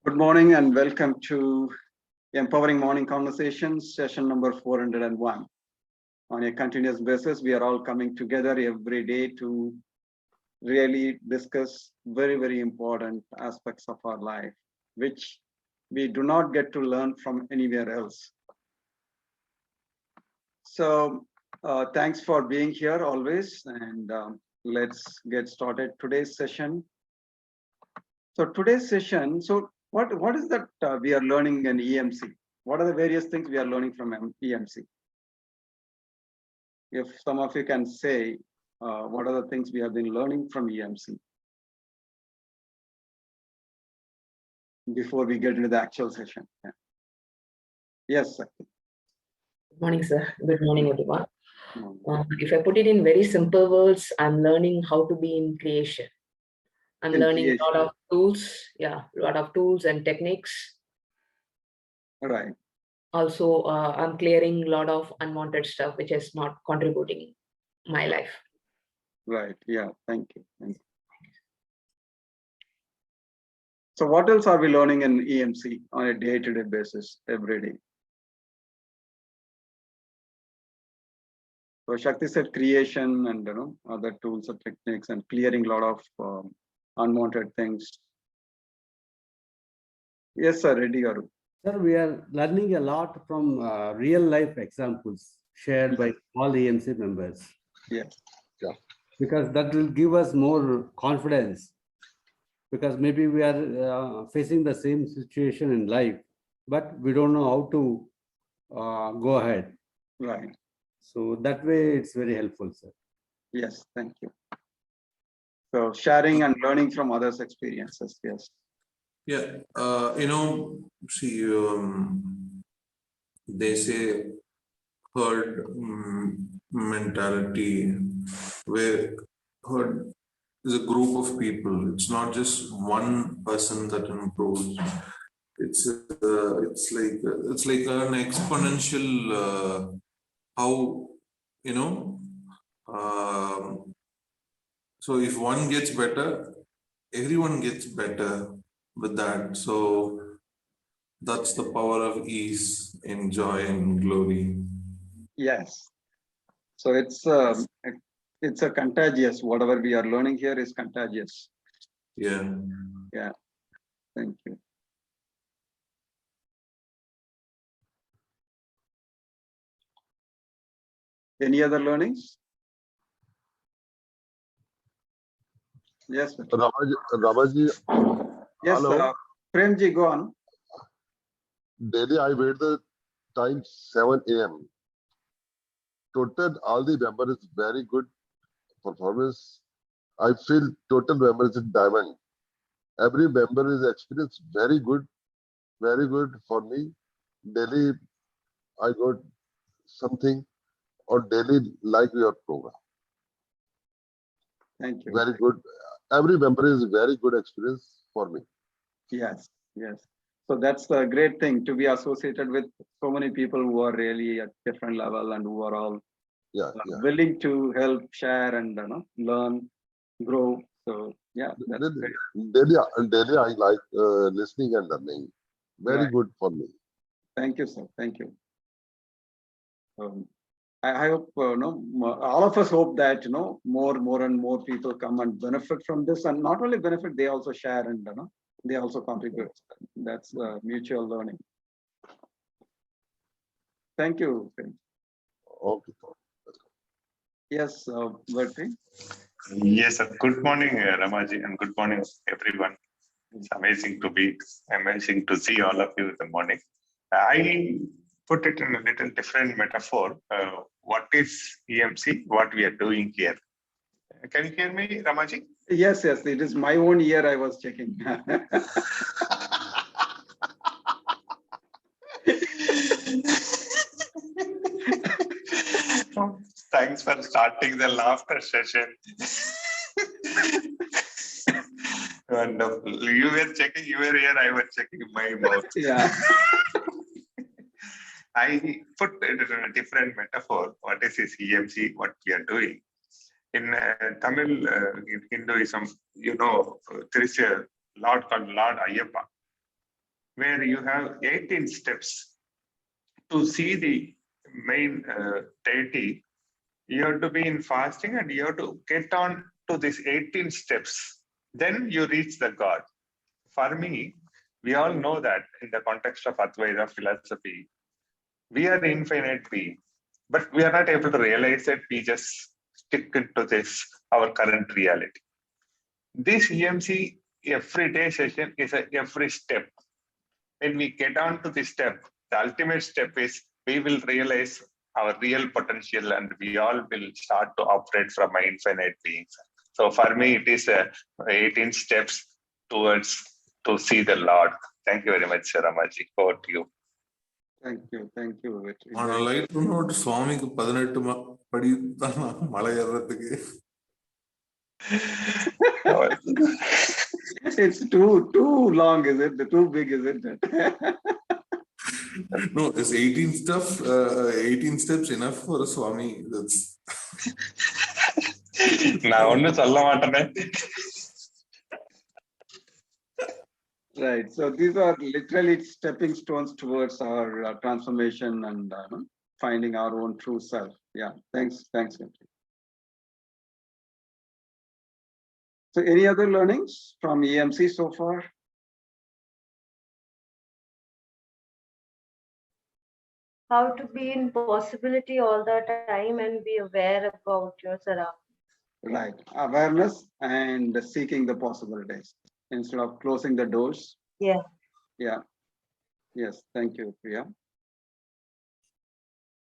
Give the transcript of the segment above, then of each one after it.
Good morning and welcome to Empowering Morning Conversations, session number 401. On a continuous basis, we are all coming together every day to really discuss very, very important aspects of our life, which we do not get to learn from anywhere else. So thanks for being here always, and let's get started today's session. So today's session, what is that we are learning in EMC? What are the various things we are learning from EMC? If some of you can say, what are the things we have been learning from EMC? Before we get into the actual session. Yeah. Yes, sir. Good morning, sir. Good morning, everyone. If I put it in very simple words, I'm learning how to be in creation. I'm learning a lot of tools, a lot of tools and techniques. Right. Also, I'm clearing a lot of unwanted stuff which is not contributing my life. Right. Yeah. Thank you. Thank you. So what else are we learning in EMC on a day-to-day basis every day? So Shakti said creation and other tools and techniques and clearing a lot of unwanted things. Yes, sir. Reddy Garu. Sir, we are learning a lot from real life examples shared by all EMC members. Yes. Yeah. Because that will give us more confidence. Because maybe we are facing the same situation in life, but we don't know how to go ahead. Right. So that way it's very helpful, sir. Yes, thank you. So sharing and learning from others' experiences, yes. Yeah, see, they say herd mentality, where herd is a group of people. It's not just one person that improves. It's like an exponential. How so if one gets better, everyone gets better with that. So that's the power of ease and joy and glory. Yes. So it's a contagious. Whatever we are learning here is contagious. Yeah. Yeah. Thank you. Any other learnings? Yes. Ramaji. Yes, Premji, go on. Daily I wait the time 7 a.m. Total all the members very good performance. I feel total members in diamond. Every member is experience very good for me. Daily I got something on daily like your program. Thank you. Very good. Every member is very good experience for me. Yes, yes. So that's a great thing to be associated with so many people who are really at different level and who are all willing to help, share, and learn, grow. So yeah, that's daily I like listening and learning. Very good for me. Thank you, sir. Thank you. I hope all of us hope that more and more people come and benefit from this, and not only benefit, they also share and they also contribute. That's mutual learning. Thank you. Okay. Yes, Bertie. Yes, sir. Good morning, Ramaji, and good morning, everyone. It's amazing to see all of you in the morning. I put it in a little different metaphor. What is EMC? What we are doing here? Can you hear me, Ramaji? Yes, yes. It is my own ear I was checking. Thanks for starting the laughter session. Wonderful. You were checking your ear, I was checking my mouth. Yeah. I put it in a different metaphor. What is this EMC? What we are doing? In Tamil, in Hinduism, there is a Lord called Lord Ayyappa. where you have 18 steps. To see the main deity, you have to be in fasting and you have to get on to these 18 steps. Then you reach the God. For me, we all know that in the context of Advaita philosophy, we are infinite being, but we are not able to realize it. We just stick into this, our current reality. This EMC everyday session is every step. When we get on to this step, the ultimate step is we will realize our real potential and we all will start to operate from an infinite being. So for me, it is 18 steps towards to see the Lord. Thank you very much, Ramaji. Over to you. Thank you. Thank you. Vetri. On a lighter note, சுவாமிக்கு 18 படி தான் மலை ஏறுறதுக்கு. It's too long, is it? Too big, isn't it? No, it's 18 stuff. 18 steps enough for a Swami. That's. நான் ஒன்னும் சொல்ல மாட்டேனே. Right. So these are literally stepping stones towards our transformation and finding our own true self. Yeah. Thanks. Thanks, Vetri. So any other learnings from EMC so far? How to be in possibility all the time and be aware about your surroundings. Right. Awareness and seeking the possibilities instead of closing the doors. Yeah. Yeah. Yes. Thank you, Priya.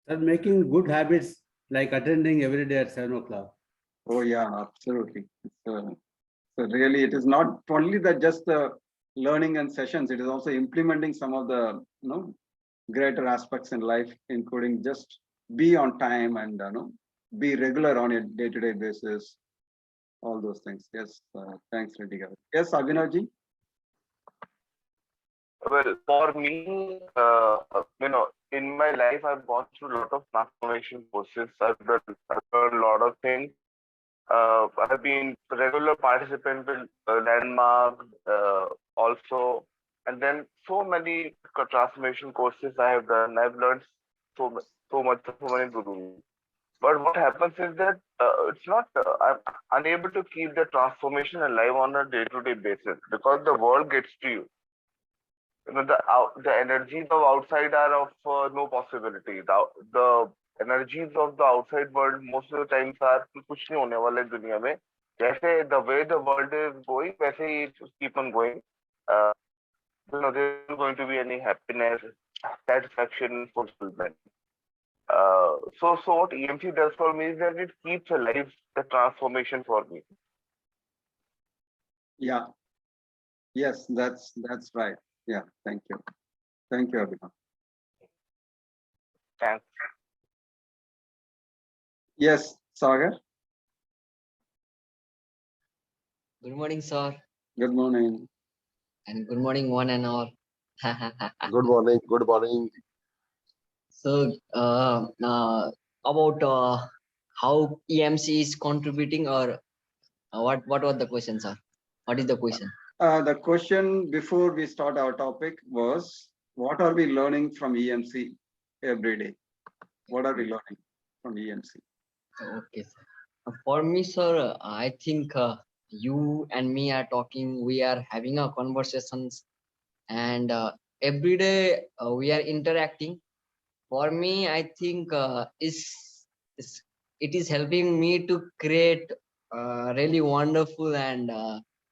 And making good habits like attending every day at 7 o'clock. Oh yeah, absolutely. So really, it is not only that just the learning and sessions. It is also implementing some of the greater aspects in life, including just be on time and be regular on a day-to-day basis. All those things. Yes. Thanks, Reddy. Yes, Abhinavji. Well, for me, in my life, I've gone through a lot of transformation process. I've done a lot of things. I've been regular participant in Landmark also, and then so many transformation courses I have done. I've learned so many gurus. But what happens is that it's not. I'm unable to keep the transformation alive on a day-to-day basis because the world gets to you. The energies of outside are of no possibility. The energies of the outside world most of the times are kuch nahi hone wala duniya mein. Jaise the way the world is going, वैसे ही keep on going. There isn't going to be any happiness, satisfaction, fulfillment. So what EMC does for me is that it keeps alive the transformation for me. Yeah. Yes, that's right. Yeah. Thank you. Thank you, Abhinav. Thanks. Yes, Sagar. Good morning, sir. Good morning. And good morning, one and all. Good morning. Good morning. So, about how EMC is contributing, or what was the question, sir? What is the question? The question before we start our topic was, what are we learning from EMC every day? What are we learning from EMC? Okay, sir. For me, sir, I think you and me are talking. We are having a conversations, and every day we are interacting. For me, I think it is helping me to create really wonderful and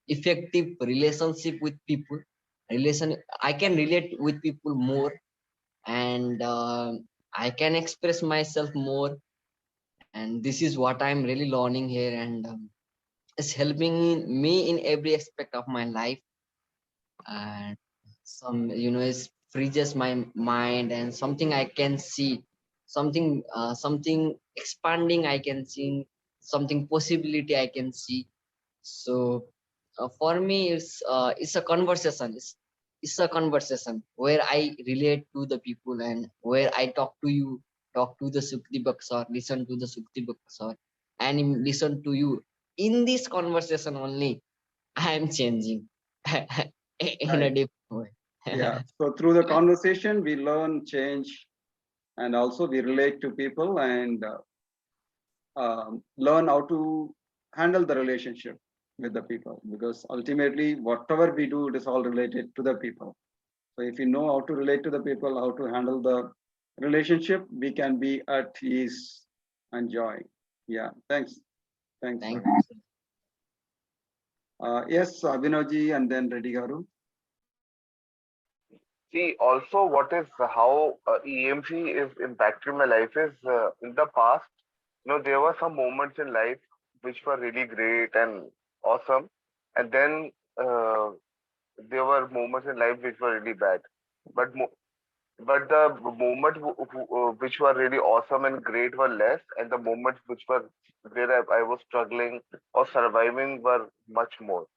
effective relationship with people. I can relate with people more, and I can express myself more. And this is what I'm really learning here, and it's helping me in every aspect of my life. And it frees my mind, and something I can see, something expanding I can see, something possibility I can see. So for me, it's a conversation. It's a conversation where I relate to the people, and where I talk to you, talk to the Sukti Baksar, listen to the Sukti Baksar, and listen to you. In this conversation only, I am changing in a different way. Yeah. So through the conversation, we learn, change, and also we relate to people and learn how to handle the relationship with the people, because ultimately whatever we do, it is all related to the people. So if you know how to relate to the people, how to handle the relationship, we can be at ease and joy. Yeah, thanks. Thanks. Thank Ravi. you, sir. Yes, Abhinavji and then Reddy Garu. See, also what is how EMC is impacting my life is in the past, there were some moments in life which were really great and awesome, and then there were moments in life which were really bad. But but the moments which were really awesome and great were less, and the moments which were where I was struggling or surviving were much more.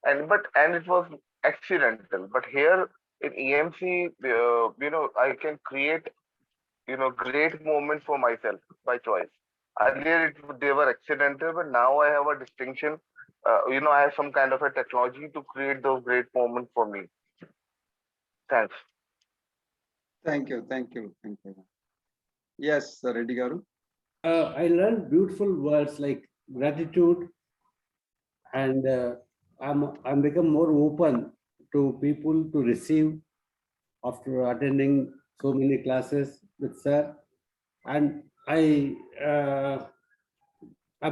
And it was accidental. But here in EMC, I can create great moments for myself by choice. Earlier they were accidental, but now I have a distinction. I have some kind of a technology to create those great moments for me. Thanks. Thank you. Thank you. Thank you. Yes, Reddy Garu. I learned beautiful words like gratitude, and I'm become more open to people to receive after attending so many classes with sir, and I'm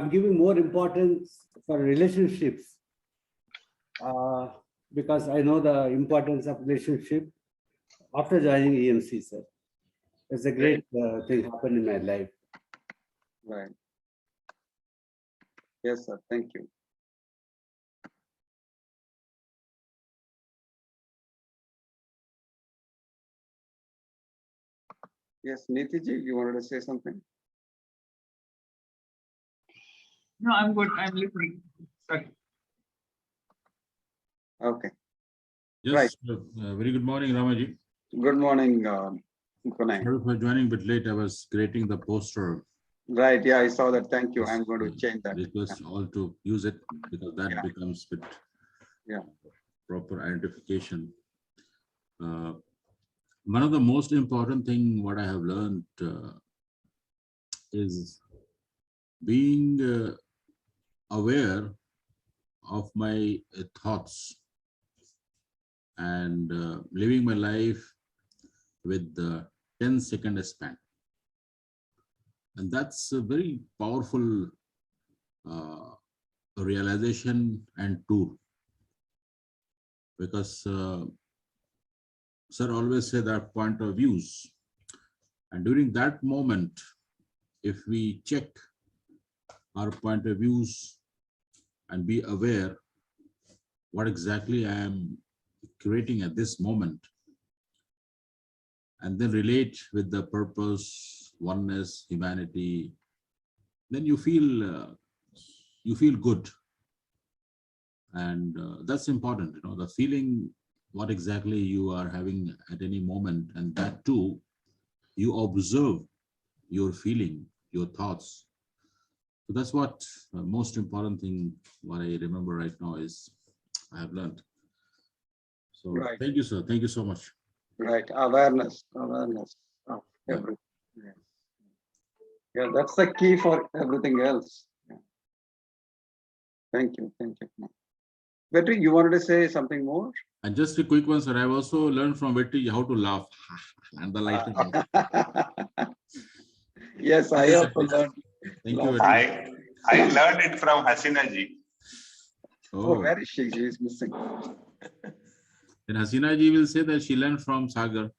giving more importance for relationships because I know the importance of relationship after joining EMC, sir. It's a great thing happened in my life. Right. Yes, sir. Thank you. Yes, Nitiji, you wanted to say something? No, I'm good. I'm listening. Sorry. Okay. Yes, Right. very good morning, Ramaji. Good morning, Kunal. Sorry for joining a bit late. I was creating the poster. Right. Yeah, I saw that. Thank you. I'm going to change that. Request all to use it because that becomes with proper identification. One of the most important thing what I have learned is being aware of my thoughts and living my life with the 10-second span. And that's a very powerful realization and tool, because sir always say that point of views, and during that moment, if we check our point of views and be aware what exactly I am creating at this moment, and then relate with the purpose, oneness, humanity, then you feel good. And that's important, the feeling what exactly you are having at any moment, and that too you observe your feeling, your thoughts. So that's what most important thing what I remember right now is I have learned. So thank you, sir. Thank you so much. Right. Awareness of everything. Yeah, that's the key for everything else. Yeah. Thank you. Thank you. Vetri, you wanted to say something more? And just a quick one, sir. I've also learned from Vetri how to laugh and the light. Yes, I also learned. Thank you. I learned it from Hasina ji. Oh, where is she? She is missing. And Hasina ji will say that she learned from Sagar.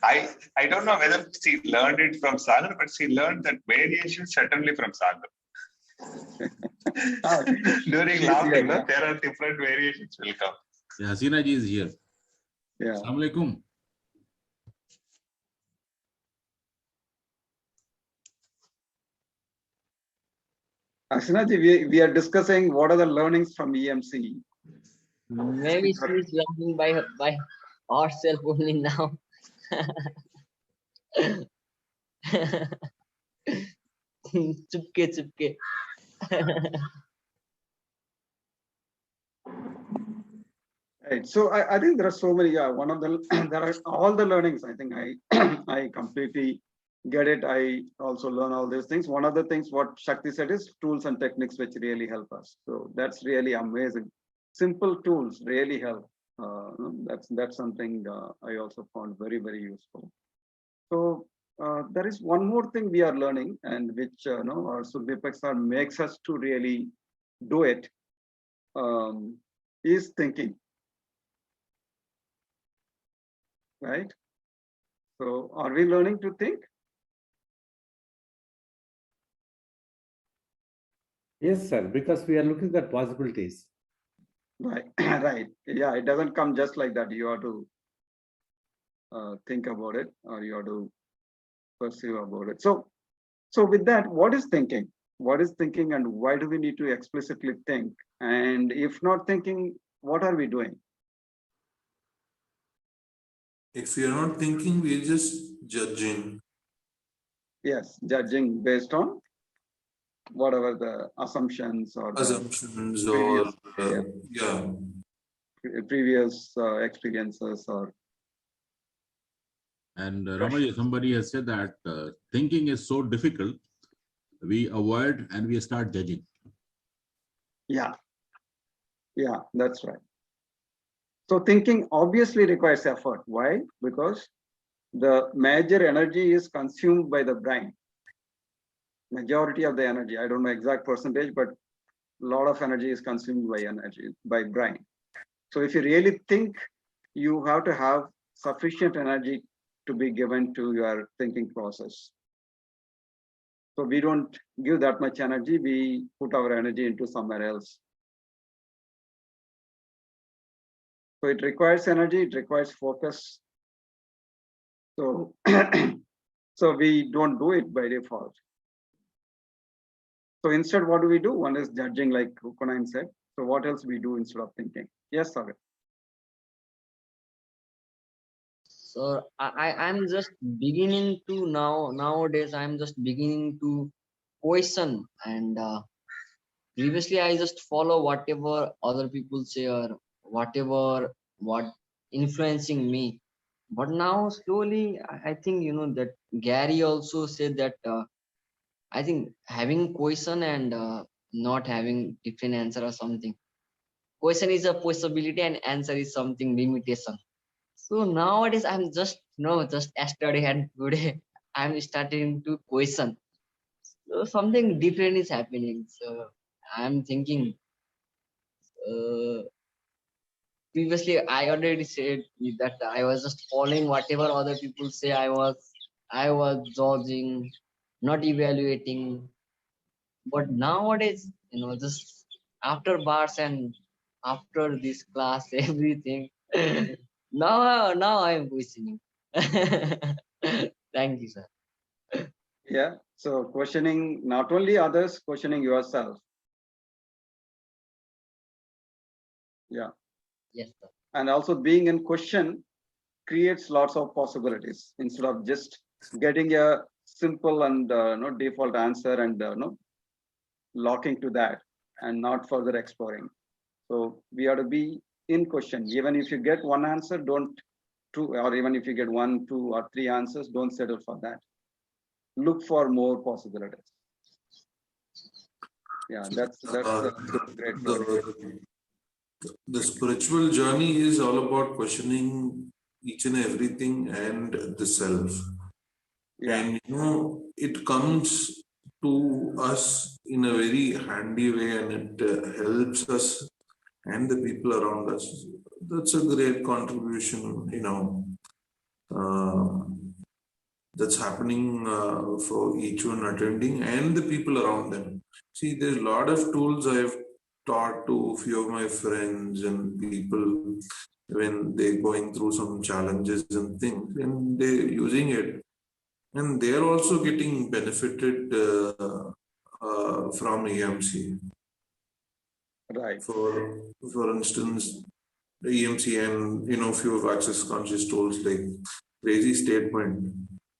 I don't know whether she learned it from Sagar, but she learned that variation certainly from Sagar. During laughing, there are different variations will come. Yeah, Hasina ji is here. Yeah. Assalamu alaikum. Hasina ji, we are discussing what are the learnings from EMC. Maybe she is learning by herself only now. Chupke. Right. So I think there are so many. Yeah, one of the there are all the learnings. I think I I completely get it. I also learn all these things. One of the things what Shakti said is tools and techniques which really help us. So that's really amazing. Simple tools really help. That's something I also found very useful. So there is one more thing we are learning, and which our Sudhipek sir makes us to really do it. Is thinking. Right? So are we learning to think? Yes, sir, because we are looking at possibilities. Right, right. Yeah, it doesn't come just like that. You have to think about it, or you have to perceive about it. So with that, what is thinking? What is thinking, and why do we need to explicitly think? And if not thinking, what are we doing? If we are not thinking, we're just judging. Yes, judging based on whatever the assumptions or Assumptions previous, or yeah. Previous experiences or. And Ramaji, somebody has said that thinking is so difficult, we avoid and we start judging. Yeah, that's right. So thinking obviously requires effort. Why? Because the major energy is consumed by the brain. Majority of the energy, I don't know exact percentage, but a lot of energy is consumed by brain. So if you really think, you have to have sufficient energy to be given to your thinking process. So we don't give that much energy, we put our energy into somewhere else. So it requires energy, it requires focus. So, so we don't do it by default. So instead, what do? One is judging, like Kunayan said. So what else we do instead of thinking? Yes, Sagar. So I'm just beginning to nowadays I'm just beginning to question, and previously I just follow whatever other people say or whatever what influencing me. But now slowly I think that Gary also said that I think having question and not having different answer or something. Question is a possibility and answer is something limitation. So nowadays I'm just just yesterday and today I'm starting to question. So something different is happening. So I'm thinking previously I already said that I was just following whatever other people say. I was judging, not evaluating. But nowadays, just after bars and after this class, everything. now I'm questioning. Thank you, sir. Yeah. So questioning not only others, questioning yourself. Yeah. Yes, sir. And also being in question creates lots of possibilities instead of just getting a simple and default answer and locking to that and not further exploring. So we have to be in question. Even if you get one answer, or even if you get 1, 2, or 3 answers, don't settle for that. Look for more possibilities. Yeah, that's great. The spiritual journey is all about questioning each and everything and the self. Yeah. And it comes to us in a very handy way, and it helps us and the people around us. That's a great contribution, that's happening for each one attending and the people around them. See, there's a lot of tools I've taught to a few of my friends and people when they're going through some challenges and things, and they're using it. And they're also getting benefited from EMC. Right. For instance, the EMC and few of access conscious tools like crazy statement.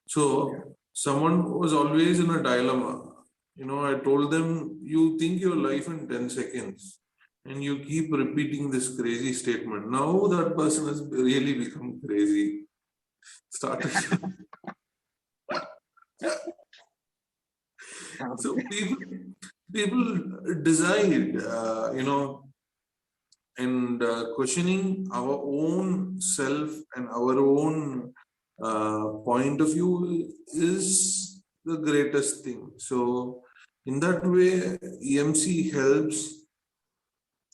So someone was always in a dilemma. I told them, you think your life in 10 seconds. and you keep repeating this crazy statement. Now that person has really become crazy. Started. So people decide, and questioning our own self and our own point of view is the greatest thing. So in that way, EMC helps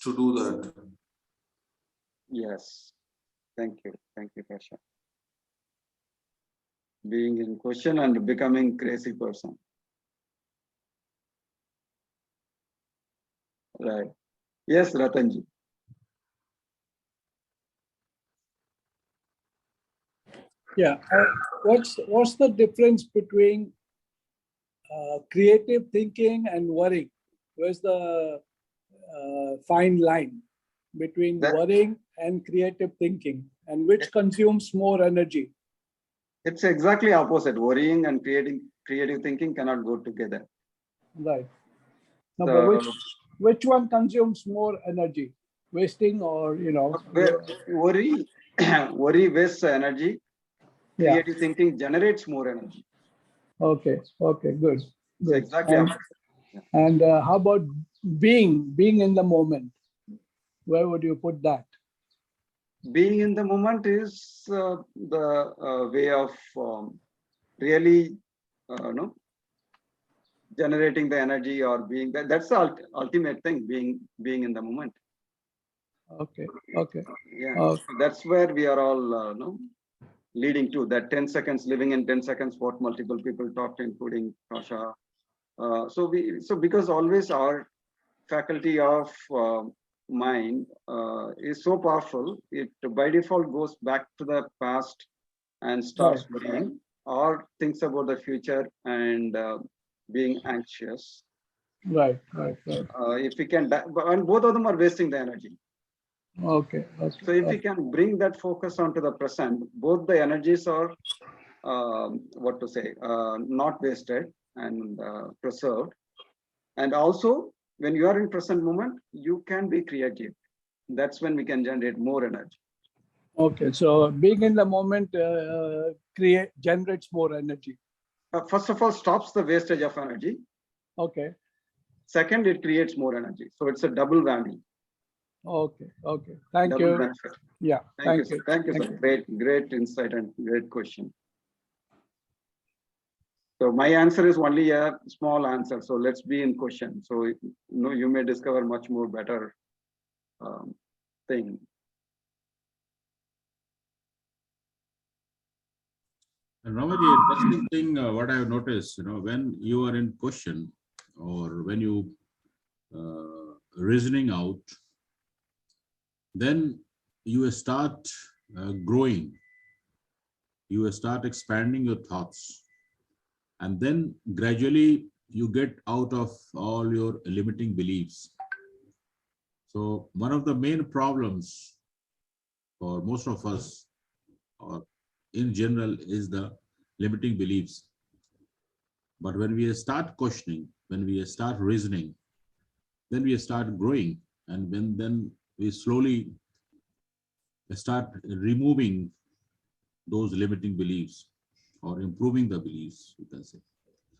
to do that. Yes. Thank you, Kasha. Being in question and becoming crazy person. Right. Yes, Ratanji. Yeah. What's the difference between creative thinking and worrying? Where's the fine line between worrying and creative thinking, and which consumes more energy? It's exactly opposite. Worrying and creative thinking cannot go together. Right. No, but which one consumes more energy? Wasting or, worry wastes energy. Creative thinking generates more energy. Okay, good. So exactly opposite. And how about being in the moment? Where would you put that? Being in the moment is the way of really generating the energy or being that's the ultimate thing, being in the moment. Okay. Yeah, so that's where we are all leading to that 10 seconds, living in 10 seconds, what multiple people talked, including Kasha. So because always our faculty of mind is so powerful, it by default goes back to the past and starts worrying or thinks about the future and being anxious. Right. If we can, and both of them are wasting the energy. Okay. So if we can bring that focus onto the present, both the energies are not wasted and preserved. And also, when you are in present moment, you can be creative. That's when we can generate more energy. Okay, so being in the moment generates more energy. First of all, stops the wastage of energy. Okay. Second, it creates more energy. So it's a double whammy. Okay. Thank double you. Benefit. Yeah. Thank you. Thank you, sir. Great insight and great question. So my answer is only a small answer. So let's be in question. So you may discover much more better thing. And Ramaji, interesting thing, what I have noticed, when you are in question or when you reasoning out, then you start growing, you start expanding your thoughts, and then gradually you get out of all your limiting beliefs. So one of the main problems for most of us, or in general, is the limiting beliefs. But when we start questioning, when we start reasoning, then we start growing, and then we slowly start removing those limiting beliefs or improving the beliefs, you can say.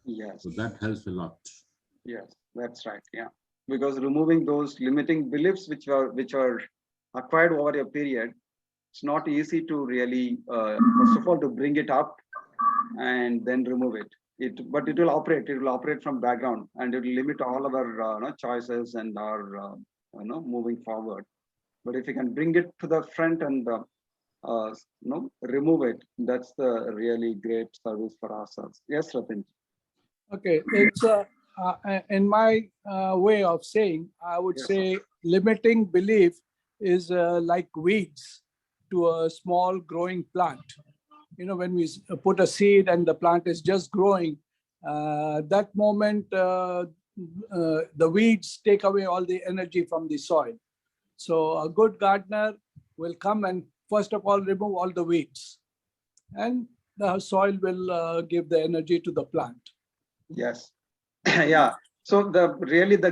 Yes. So that helps a lot. Yes, that's right. Yeah, because removing those limiting beliefs which are acquired over a period, it's not easy to really first of all to bring it up and then remove it. But it will operate from background, and it will limit all of our choices and our moving forward. But if you can bring it to the front and remove it, that's the really great service for ourselves. Yes, Ratin. Okay, it's in my way of saying, I would say limiting belief is like weeds to a small growing plant. When we put a seed and the plant is just growing, that moment the weeds take away all the energy from the soil. So a good gardener will come and first of all remove all the weeds, and the soil will give the energy to the plant. Yes. Yeah. So the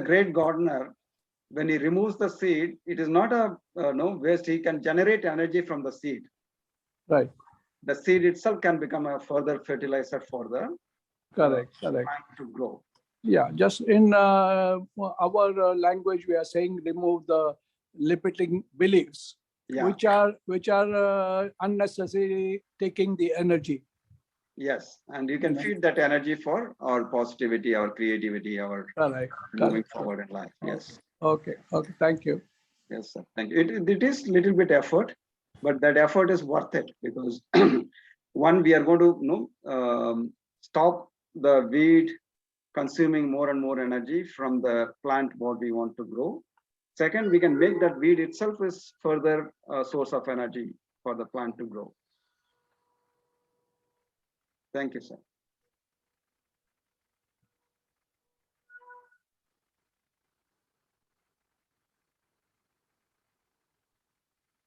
great gardener when he removes the seed, it is not a no waste. He can generate energy from the seed. Right. The seed itself can become a further fertilizer for the Correct. plant to grow. Yeah, just in our language, we are saying remove the limiting beliefs, which are unnecessary, taking the energy. Yes, and you can feed that energy for our positivity, our creativity, our moving forward in life. Yes. Okay. Okay. Thank you. Yes, sir. Thank you. It is little bit effort, but that effort is worth it because one, we are going to stop the weed consuming more and more energy from the plant what we want to grow. Second, we can make that weed itself is further source of energy for the plant to grow. Thank you, sir.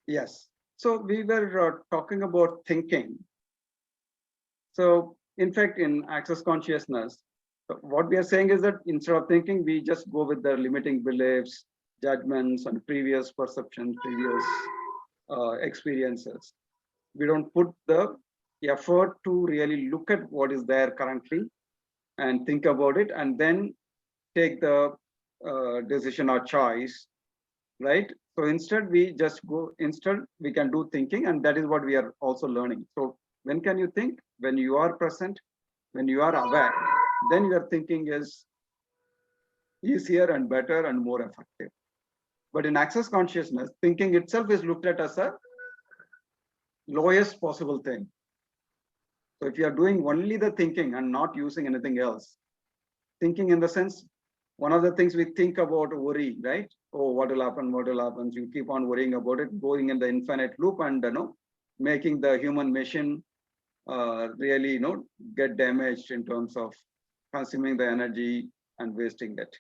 Yes. So we were talking about thinking. So in fact, in access consciousness, what we are saying is that instead of thinking, we just go with the limiting beliefs, judgments, and previous perceptions, previous experiences. We don't put the effort to really look at what is there currently and think about it, and then take the decision or choice, right? So instead, we just go, instead, we can do thinking, and that is what we are also learning. So when can you think? When you are present, when you are aware, then your thinking is easier and better and more effective. But in access consciousness, thinking itself is looked at as a lowest possible thing. So if you are doing only the thinking and not using anything else, thinking in the sense, one of the things we think about worry, right? Oh, what will happen? What will happen? You keep on worrying about it, going in the infinite loop, and making the human machine really get damaged in terms of consuming the energy and wasting it.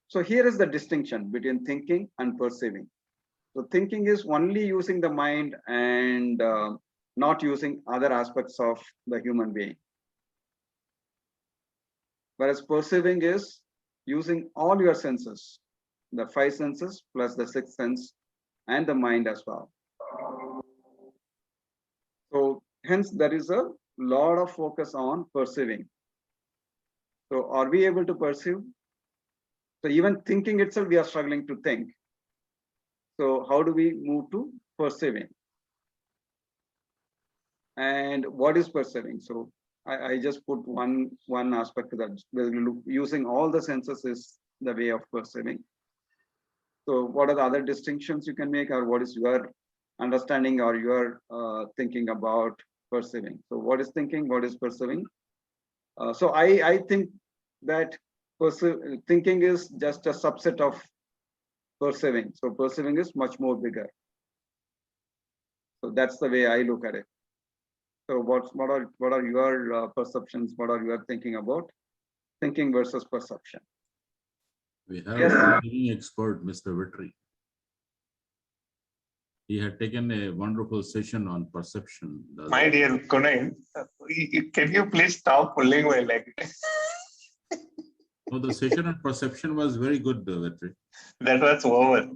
So here is the distinction between thinking and perceiving. So thinking is only using the mind and not using other aspects of the human being. Whereas perceiving is using all your senses, the 5 senses plus the 6th sense and the mind as well. So hence there is a lot of focus on perceiving. So are we able to perceive? So even thinking itself, we are struggling to think. So how do we move to perceiving? And what is perceiving? So I just put one aspect to that. Using all the senses is the way of perceiving. So what are the other distinctions you can make, or what is your understanding or your thinking about perceiving? So what is thinking? What is perceiving? So I think that thinking is just a subset of perceiving. So perceiving is much more bigger. So that's the way I look at it. So what are your perceptions? What are you thinking about thinking versus perception? We have a thinking expert, Mr. Vitri. He had taken a wonderful session on perception. My dear Kunal, can you please stop pulling my leg? No, the session on perception was very good, Vitri. That was over.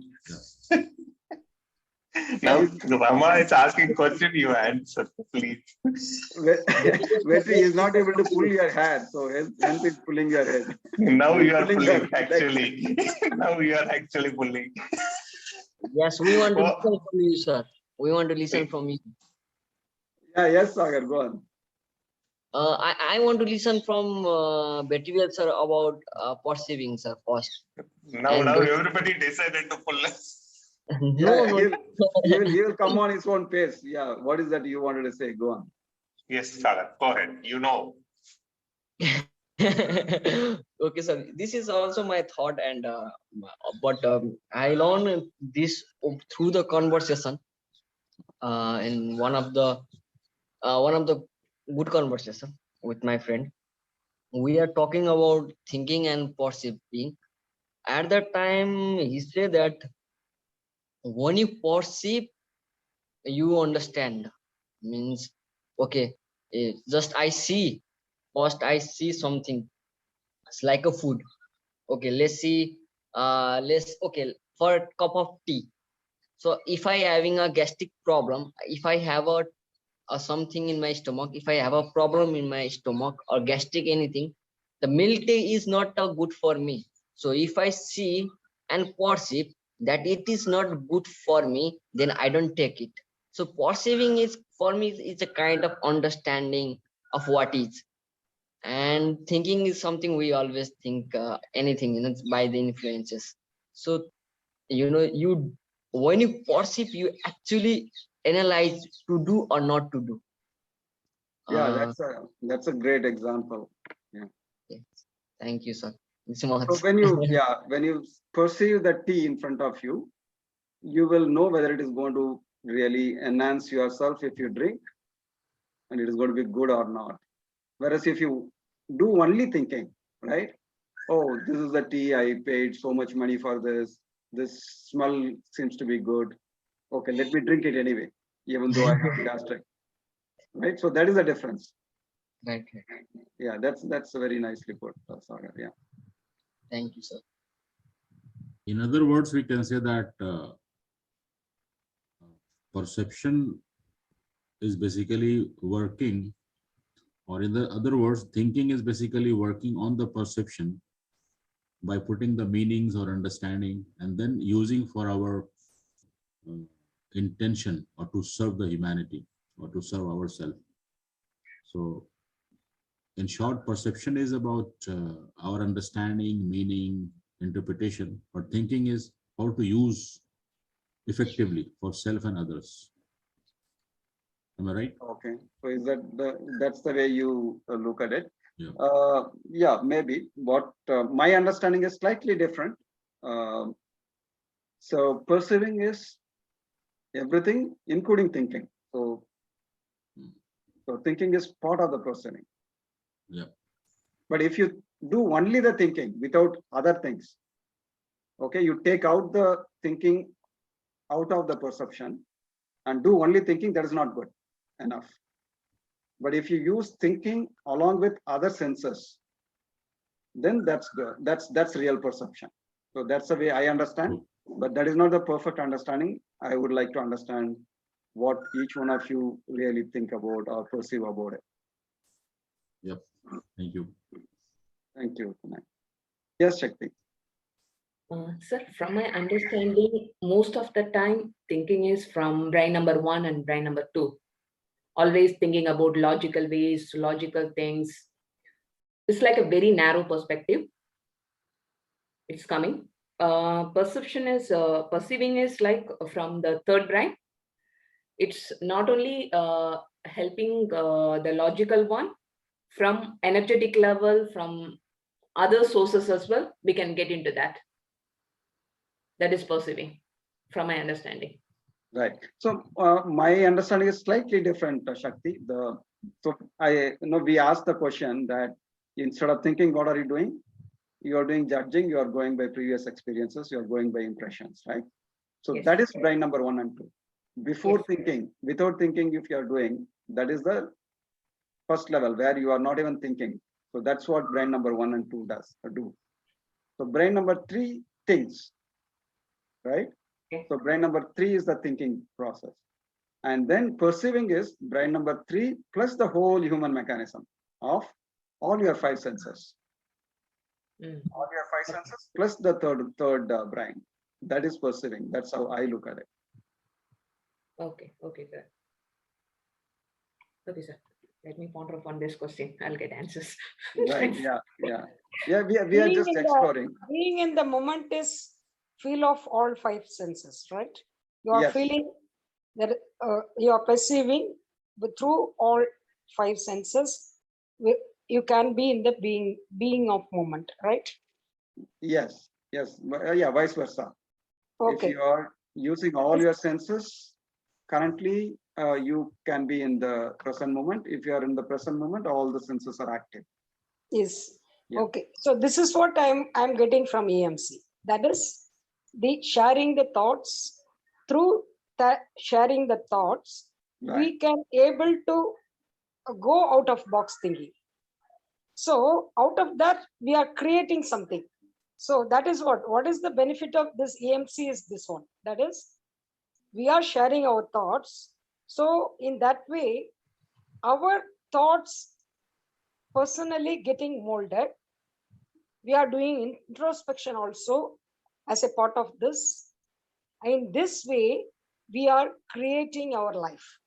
Yeah. Now Rama is asking question, you answer, please. Vetri is not able to pull your hair, so hence is pulling your head. Now you are pulling, actually. Now you are actually pulling. Yes, we want to listen from you, sir. We want to listen from you. Yeah, yes, Sagar, go on. I want to listen from Bettyville, sir, about perceiving, sir, first. Now everybody decided to pull us. No. He will come on his own pace. Yeah, what is that you wanted to say? Go on. Yes, Sagar, go ahead. You know. Okay, sir. This is also my thought, and but I learned this through the conversation. In one of the good conversation with my friend. We are talking about thinking and perceiving. At that time, he said that when you perceive, you understand. Means, okay, just I see. First, I see something. It's like a food. Okay, let's see. Okay, for a cup of tea. So if I having a gastric problem, if I have a something in my stomach, if I have a problem in my stomach or gastric anything, the milk tea is not good for me. So if I see and perceive that it is not good for me, then I don't take it. So perceiving is for me is a kind of understanding of what is, and thinking is something we always think anything, by the influences. So you when you perceive, you actually analyze to do or not to do. Yeah, that's a great example. Yeah. Yes. Thank you, sir. So when you perceive the tea in front of you, you will know whether it is going to really enhance yourself if you drink, and it is going to be good or not. Whereas if you do only thinking, right? Oh, this is the tea, I paid so much money for this. This smell seems to be good. Okay, let me drink it anyway, even though I have gastric. Right? So that is the difference. Right. Yeah, that's very nicely put, Sagar. Yeah. Thank you, sir. In other words, we can say that perception is basically working, or in the other words, thinking is basically working on the perception by putting the meanings or understanding and then using for our intention or to serve the humanity or to serve ourselves. So in short, perception is about our understanding, meaning, interpretation, but thinking is how to use effectively for self and others. Am I right? Okay. So is that's the way you look at it? Yeah. Yeah, maybe. What my understanding is slightly different. So perceiving is everything, including thinking. So thinking is part of the perceiving. Yeah. But if you do only the thinking without other things, okay, you take out the thinking out of the perception and do only thinking, that is not good enough. But if you use thinking along with other senses, then that's good. That's real perception. So that's the way I understand, but that is not the perfect understanding. I would like to understand what each one of you really think about or perceive about it. Yep. Thank you. Thank you. Yes, Shakti. Sir, from my understanding, most of the time thinking is from brain number 1 and brain number 2. Always thinking about logical ways, logical things. It's like a very narrow perspective. It's coming. Perception is, perceiving is like from the third brain. It's not only helping the logical one, from energetic level, from other sources as well, we can get into that. That is perceiving, from my understanding. Right. So my understanding is slightly different, Shakti. We asked the question that instead of thinking, what are you doing? You are doing judging. You are going by previous experiences. You are going by impressions, right? So Yes. That is brain number 1 and 2. Before thinking, without thinking, if you are doing, that is the first level where you are not even thinking. So that's what brain number 1 and 2 do. So brain number 3 thinks, right? So brain number 3 is the thinking process. And then perceiving is brain number 3 plus the whole human mechanism of all your 5 senses. All your 5 senses plus the third brain. That is perceiving. That's how I look at it. Okay, sir. Okay, sir. Let me ponder upon this question. I'll get answers. Right. Yeah. We are just exploring. Being in the moment is feel of all 5 senses, right? You are feeling that you are perceiving through all 5 senses. You can be in the being of moment, right? Yes. Yeah, vice versa. Okay. If you are using all your senses, currently you can be in the present moment. If you are in the present moment, all the senses are active. Yes. Yeah. Okay. So this is what I'm getting from EMC. That is the sharing the thoughts. Through that sharing the thoughts, we can able to go out of box thinking. So out of that, we are creating something. So that is what is the benefit of this EMC is this one. That is, we are sharing our thoughts. So in that way, our thoughts personally getting molded. We are doing introspection also as a part of this. In this way, we are creating our life.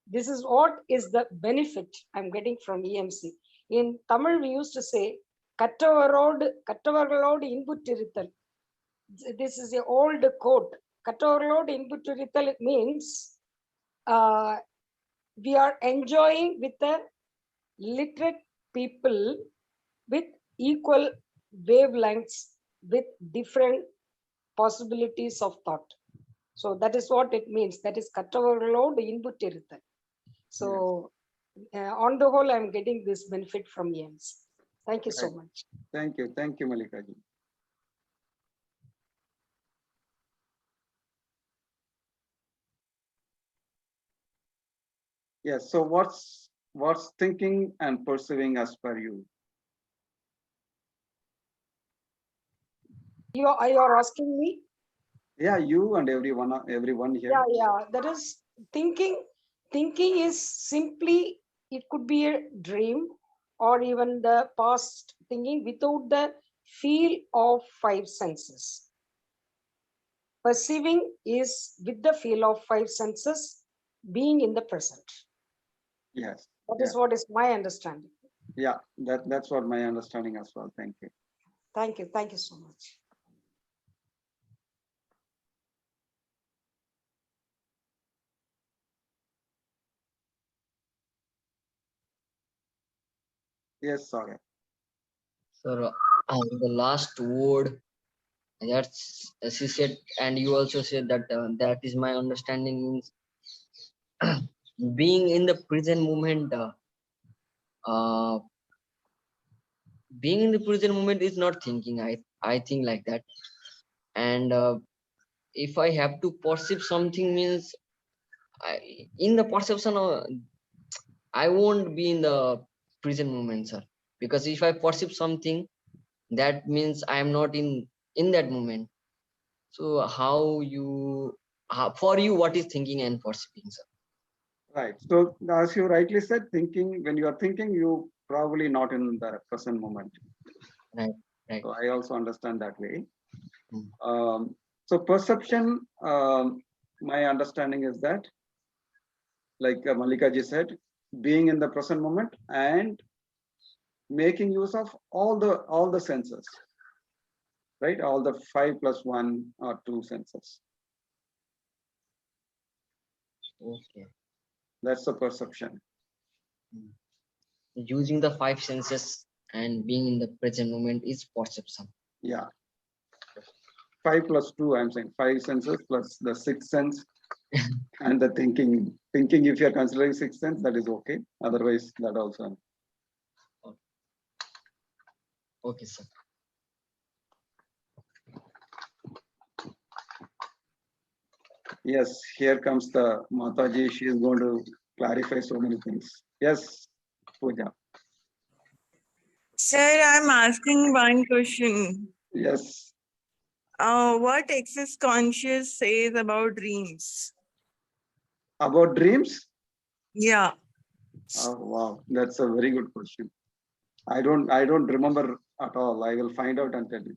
This is what is the benefit I'm getting from EMC. In Tamil, we used to say, Kattavaralodu inbuttirithal. This is an old quote. Kattavaralodu inbuttirithal, it means we are enjoying with the literate people with equal wavelengths, with different possibilities of thought. So that is what it means. That is Kattavaralodu inbuttirithal. So on the whole, I'm getting this benefit from EMC. Thank you so much. Thank you, Malika ji. Yes. So what's thinking and perceiving as per you? You are asking me? Yeah, you and everyone here. Yeah. That is thinking. Thinking is simply, it could be a dream or even the past thinking without the feel of five senses. Perceiving is with the feel of five senses, being in the present. Yes. That is what is my understanding. Yeah, that's what my understanding as well. Thank you. Thank you. Thank you so much. Yes, sorry. Sir, the last word, that's as you said, and you also said that that is my understanding, means being in the present moment. Being in the present moment is not thinking. I think like that. And if I have to perceive something, means in the perception I won't be in the present moment, sir. Because if I perceive something, that means I am not in that moment. So for you, what is thinking and perceiving, sir? Right. So as you rightly said, thinking, when you are thinking, you probably not in the present moment. Right. So I also understand that way. So perception, my understanding is that, like Malika ji said, being in the present moment and making use of all the senses, right? All the 5 + 1 or 2 senses. Okay. That's the perception. Using the 5 senses and being in the present moment is perception. Yeah. 5 + 2, I'm saying 5 senses plus the 6th sense and the thinking. Thinking, if you're considering 6th sense, that is okay. Otherwise, that also. Okay, sir. Yes, here comes the Mataji. She is going to clarify so many things. Yes, Pooja. Sir, I'm asking one question. Yes. What Access Conscious says about dreams? About dreams? Yeah. Oh wow, that's a very good question. I don't remember at all. I will find out and tell you.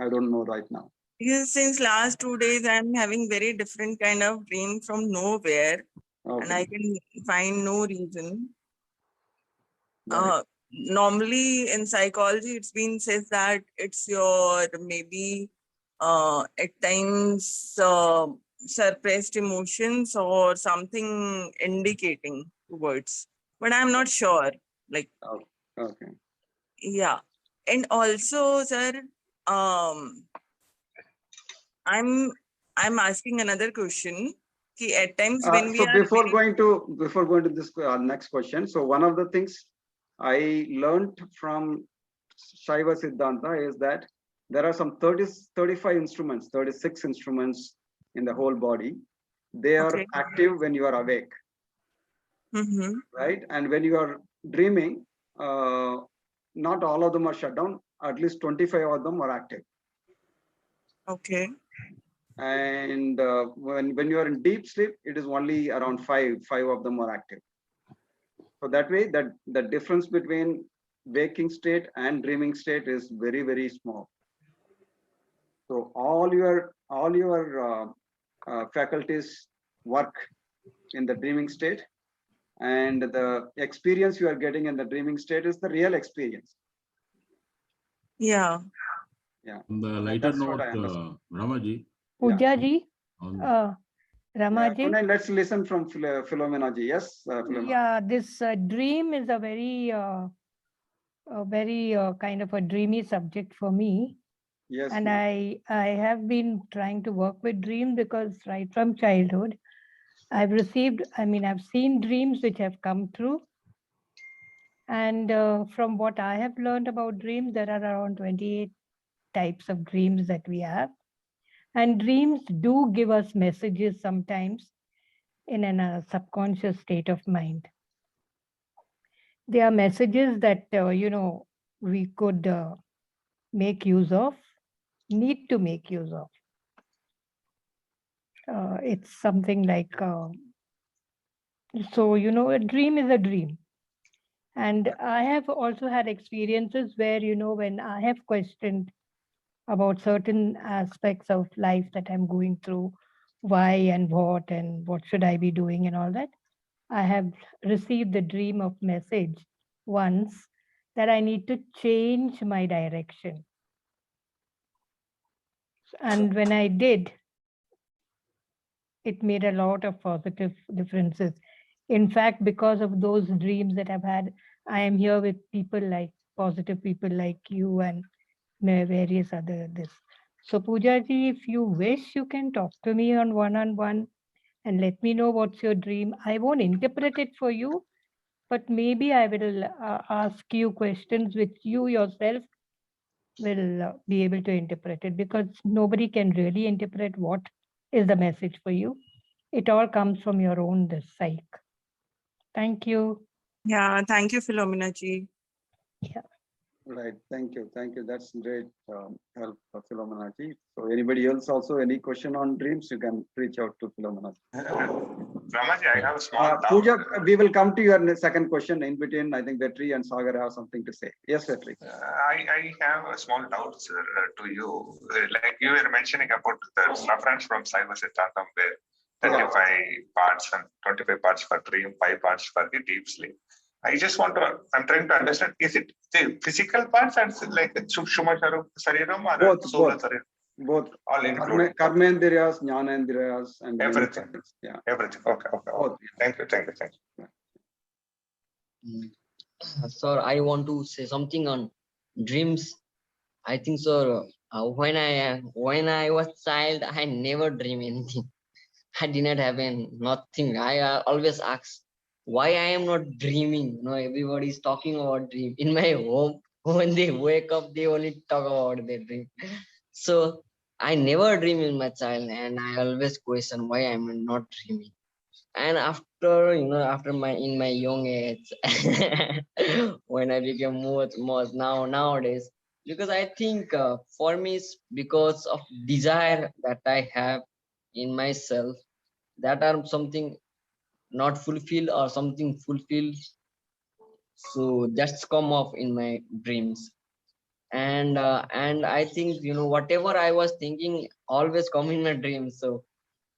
I don't know right now. Because since last 2 days, I'm having very different kind of dream from nowhere, and I can find no reason. Normally in psychology, it's been says that it's your maybe at times suppressed emotions or something indicating towards, but I'm not sure. Like, okay. Yeah, and also, sir, I'm asking another question. At times when we so are before going to this next question, so one of the things I learned from Shaiva Siddhanta is that there are some 35 instruments, 36 instruments in the whole body. They are active when you are awake, right? And when you are dreaming, not all of them are shut down. At least 25 of them are active. Okay. And when you are in deep sleep, it is only around five of them are active. So that way, that the difference between waking state and dreaming state is very, very small. So all your faculties work in the dreaming state, and the experience you are getting in the dreaming state is the real experience. Yeah. Yeah. On the lighter That's what I note, understand. Ramaji, Pujaji, Ramaji. Kunal, let's listen from Philomena ji. Yes, Philomena. Yeah, this dream is a very kind of a dreamy subject for me. Yes. And I have been trying to work with dreams because right from childhood, I've seen dreams which have come true. And from what I have learned about dreams, there are around 28 types of dreams that we have. And dreams do give us messages sometimes in a subconscious state of mind. They are messages that, we could make use of, need to make use of. It's something like, a dream is a dream. And I have also had experiences where, when I have questioned about certain aspects of life that I'm going through, why and what should I be doing and all that, I have received the dream of message once that I need to change my direction. And when I did, it made a lot of positive differences. In fact, because of those dreams that I've had, I am here with positive people like you and various other this. So Poojaji, if you wish, you can talk to me on one-on-one and let me know what's your dream. I won't interpret it for you, but maybe I will ask you questions which you yourself will be able to interpret it, because nobody can really interpret what is the message for you. It all comes from your own psyche. Thank you. Yeah, thank you, Philomena ji. Yeah. Right. Thank you. That's great help, Philomena ji. So anybody else also, any question on dreams, you can reach out to Philomena. Ramaji, I have a small doubt. Pooja, we will come to your second question in between. I think Vetri and Sagar have something to say. Yes, Vetri. I have a small doubt, sir, to you. Like you were mentioning about the reference from Saiva Siddhantam, where 25 parts and 25 parts for dream, 5 parts for the deep sleep. I'm trying to understand, is it the physical parts and like Sukshma Sariram or Sula Sariram? Both. All included. Karmendriyas, Jnanendriyas, and everything. Yeah. Everything. Okay. Both. Thank you. Sir, I want to say something on dreams. I think, sir, when I was child, I never dream anything. I did not have nothing. I always ask why I am not dreaming. Everybody is talking about dream. In my home, when they wake up, they only talk about their dream. So I never dream in my child, and I always question why I'm not dreaming. And after in my young age, when I became more nowadays, because I think for me it's because of desire that I have in myself, that are something not fulfilled or something fulfilled. So that's come up in my dreams. And I think whatever I was thinking always come in my dreams. So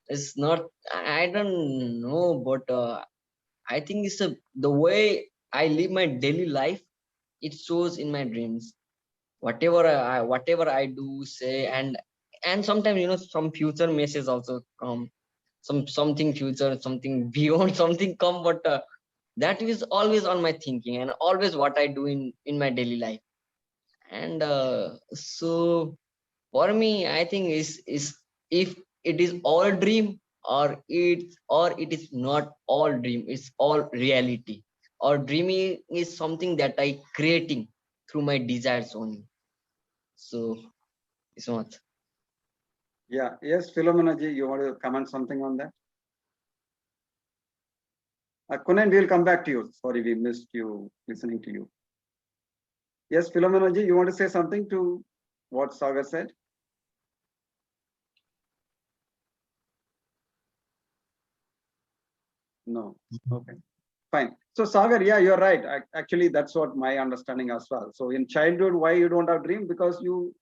it's not, I don't know, but I think it's the way I live my daily life. It shows in my dreams. Whatever I do, say, and sometimes some future messages also come. Something future, something beyond, something come, but that is always on my thinking and always what I do in my daily life. And so for me, I think is if it is all dream or it is not all dream, it's all reality. Or dreaming is something that I creating through my desires only. So it's not. Yeah. Yes, Philomena ji, you want to comment something on that? Kunal, we'll come back to you. Sorry, we missed you listening to you. Yes, Philomena ji, you want to say something to what Sagar said? No. Okay. Fine. So Sagar, yeah, you're right. Actually, that's what my understanding as well. So in childhood, why you don't have dream? Because you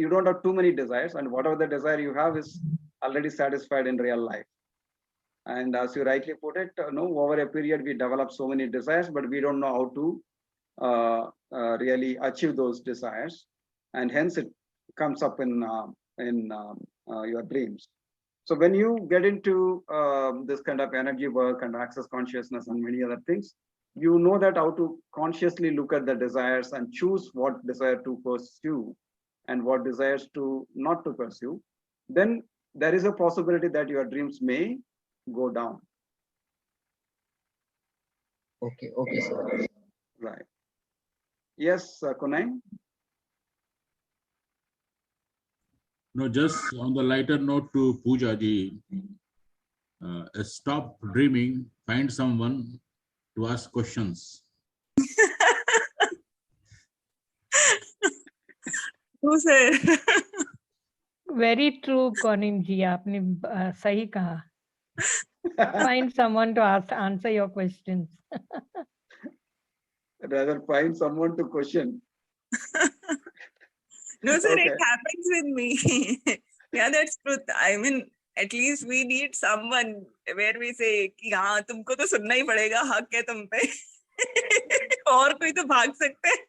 don't have too many desires, and whatever the desire you have is already satisfied in real life. And as you rightly put it, over a period we develop so many desires, but we don't know how to really achieve those desires, and hence it comes up in your dreams. So when you get into this kind of energy work and access consciousness and many other things, you know that how to consciously look at the desires and choose what desire to pursue and what desires to not to pursue. Then there is a possibility that your dreams may go down. Okay, sir. Right. Yes, Kunai? No, just on the lighter note to Pooja ji, stop dreaming, find someone to ask questions. Who said? Very true, Conin ji. आपने सही कहा. Find someone to answer your questions. Rather find someone to question. No, sir, Okay. it happens with me. Yeah, that's truth. I mean, at least we need someone where we say कि हाँ तुमको तो सुनना ही पड़ेगा, हक है तुम पे. और कोई तो भाग सकते हैं.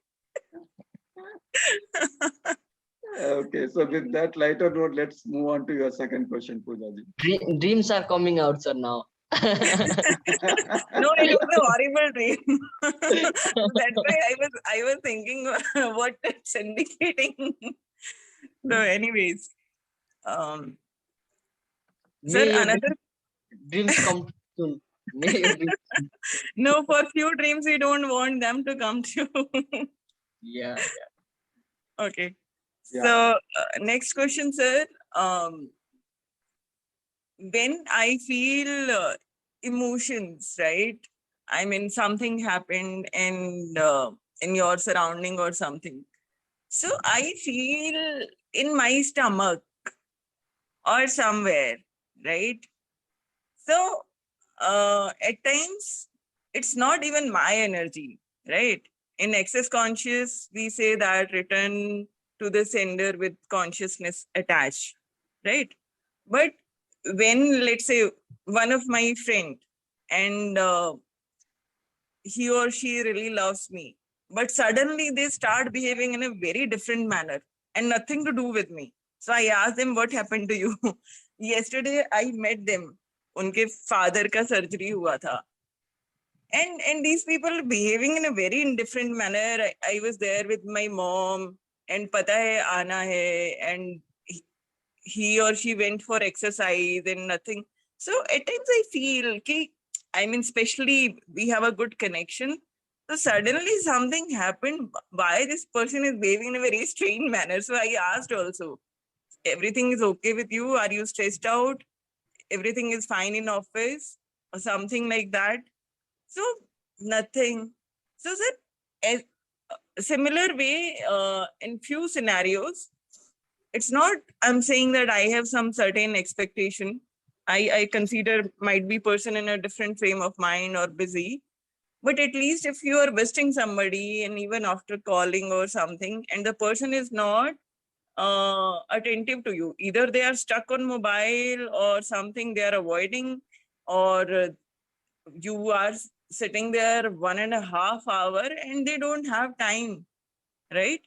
Okay, so with that lighter note, let's move on to your second question, Pooja ji. Dreams are coming out, sir, now. No, it was a horrible dream. That's why I was thinking what it's indicating. So, anyways, sir, May your another dreams come soon. May your dreams come. no, for few dreams we don't want them to come true. Yeah. Okay. Yeah. So next question, sir. When I feel emotions, right? I mean, something happened and in your surrounding or something. So I feel in my stomach or somewhere, right? So at times it's not even my energy, right? In access conscious, we say that return to the sender with consciousness attached, right? But when, let's say, one of my friend and he or she really loves me, but suddenly they start behaving in a very different manner and nothing to do with me. So I asked them, what happened to you? Yesterday I met them. Unke father ka surgery hua tha. And these people behaving in a very indifferent manner. I was there with my mom and pata hai aana hai, and he or she went for exercise and nothing. So at times I feel ki, I mean, especially we have a good connection. So suddenly something happened. Why this person is behaving in a very strange manner? So I asked also, everything is okay with you? Are you stressed out? Everything is fine in office or something like that? So nothing. So sir, a similar way in few scenarios, it's not, I'm saying that I have some certain expectation. I consider might be person in a different frame of mind or busy. But at least if you are visiting somebody and even after calling or something, and the person is not attentive to you, either they are stuck on mobile or something they are avoiding, or you are sitting there 1.5 hours and they don't have time, right?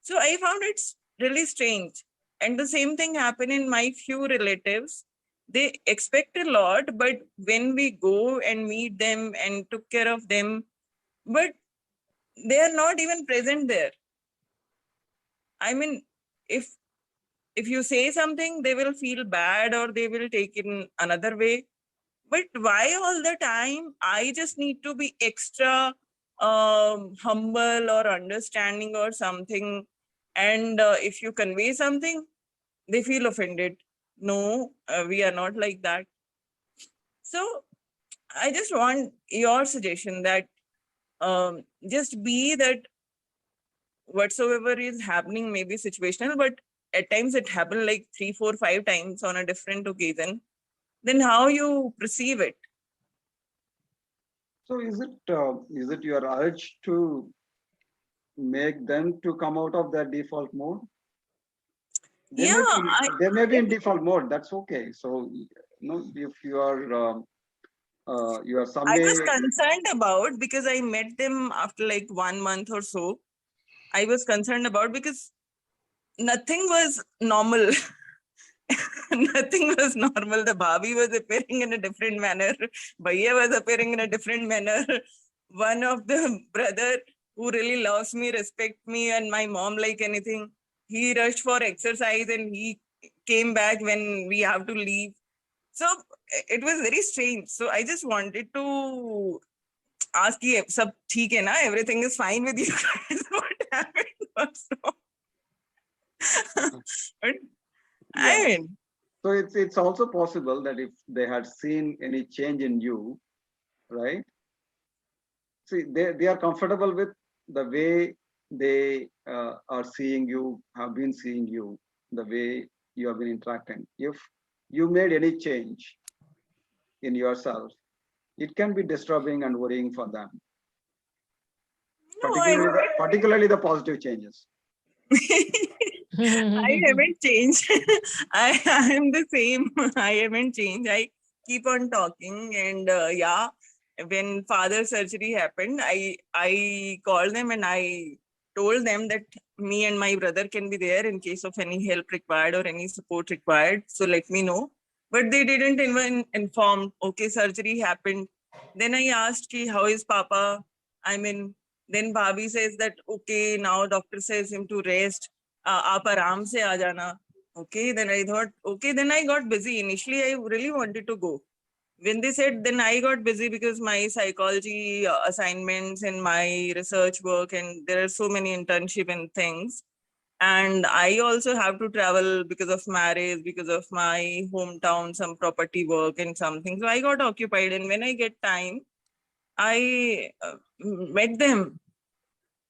So I found it's really strange. And the same thing happened in my few relatives. They expect a lot, but when we go and meet them and took care of them, but they are not even present there. I mean, if you say something, they will feel bad or they will take it in another way. But why all the time I just need to be extra humble or understanding or something? And if you convey something, they feel offended. No, we are not like that. So I just want your suggestion that just be that whatsoever is happening may be situational, but at times it happened like 3, 4, 5 times on a different occasion. Then how you perceive it? So is it your urge to make them to come out of their default mode? They may be in default mode. That's okay. So if you are someday. I was concerned about because I met them after like 1 month or so. I was concerned about because nothing was normal. Nothing was normal. The Bhabhi was appearing in a different manner. Bhaiya was appearing in a different manner. One of the brother who really loves me, respect me, and my mom like anything, he rushed for exercise and he came back when we have to leave. So it was very strange. So I just wanted to ask you, sab theek hai na? Everything is fine with you guys. What happened also? But I mean, so it's also possible that if they had seen any change in you, right? See, they are comfortable with the way they are seeing you, have been seeing you, the way you have been interacting. If you made any change in yourself, it can be disturbing and worrying for them. Particularly the positive changes. I haven't changed. I am the same. I haven't changed. I keep on talking, and yeah, when father's surgery happened, I called them and I told them that me and my brother can be there in case of any help required or any support required. So let me know. But they didn't even inform. Okay, surgery happened. Then I asked, how is Papa? I mean, then Bhabhi says that okay, now doctor says him to rest. आप आराम से आ जाना. Okay, then I thought, okay, then I got busy. Initially, I really wanted to go. When they said, then I got busy because my psychology assignments and my research work, and there are so many internship and things. And I also have to travel because of marriage, because of my hometown, some property work and something. So I got occupied. And when I get time, I met them.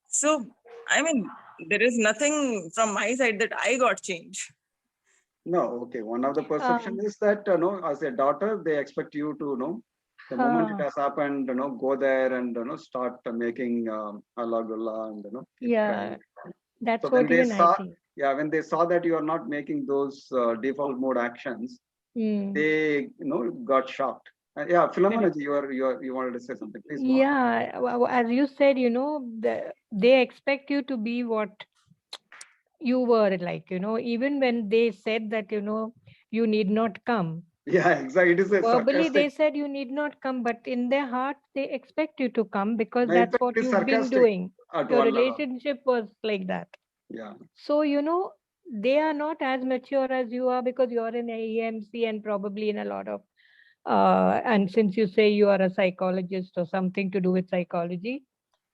So, I mean, there is nothing from my side that I got changed. No, okay. One of the perception is that as a daughter, they expect you to the moment it has happened, go there and start making Allah Gullah and yeah, that's so what even I think. Yeah, when they saw that you are not making those default mode actions, they got shocked. Yeah, Philomena, you wanted to say something, please. Yeah, as you said, they expect you to be what you were like, even when they said that, you need not come. Yeah, exactly. It is a verbally they said you need not come, but in their heart they expect you to come because that's what you've been doing. Your relationship was like that. Yeah. So, they are not as mature as you are because you're in AEMC and probably in a lot of and since you say you are a psychologist or something to do with psychology,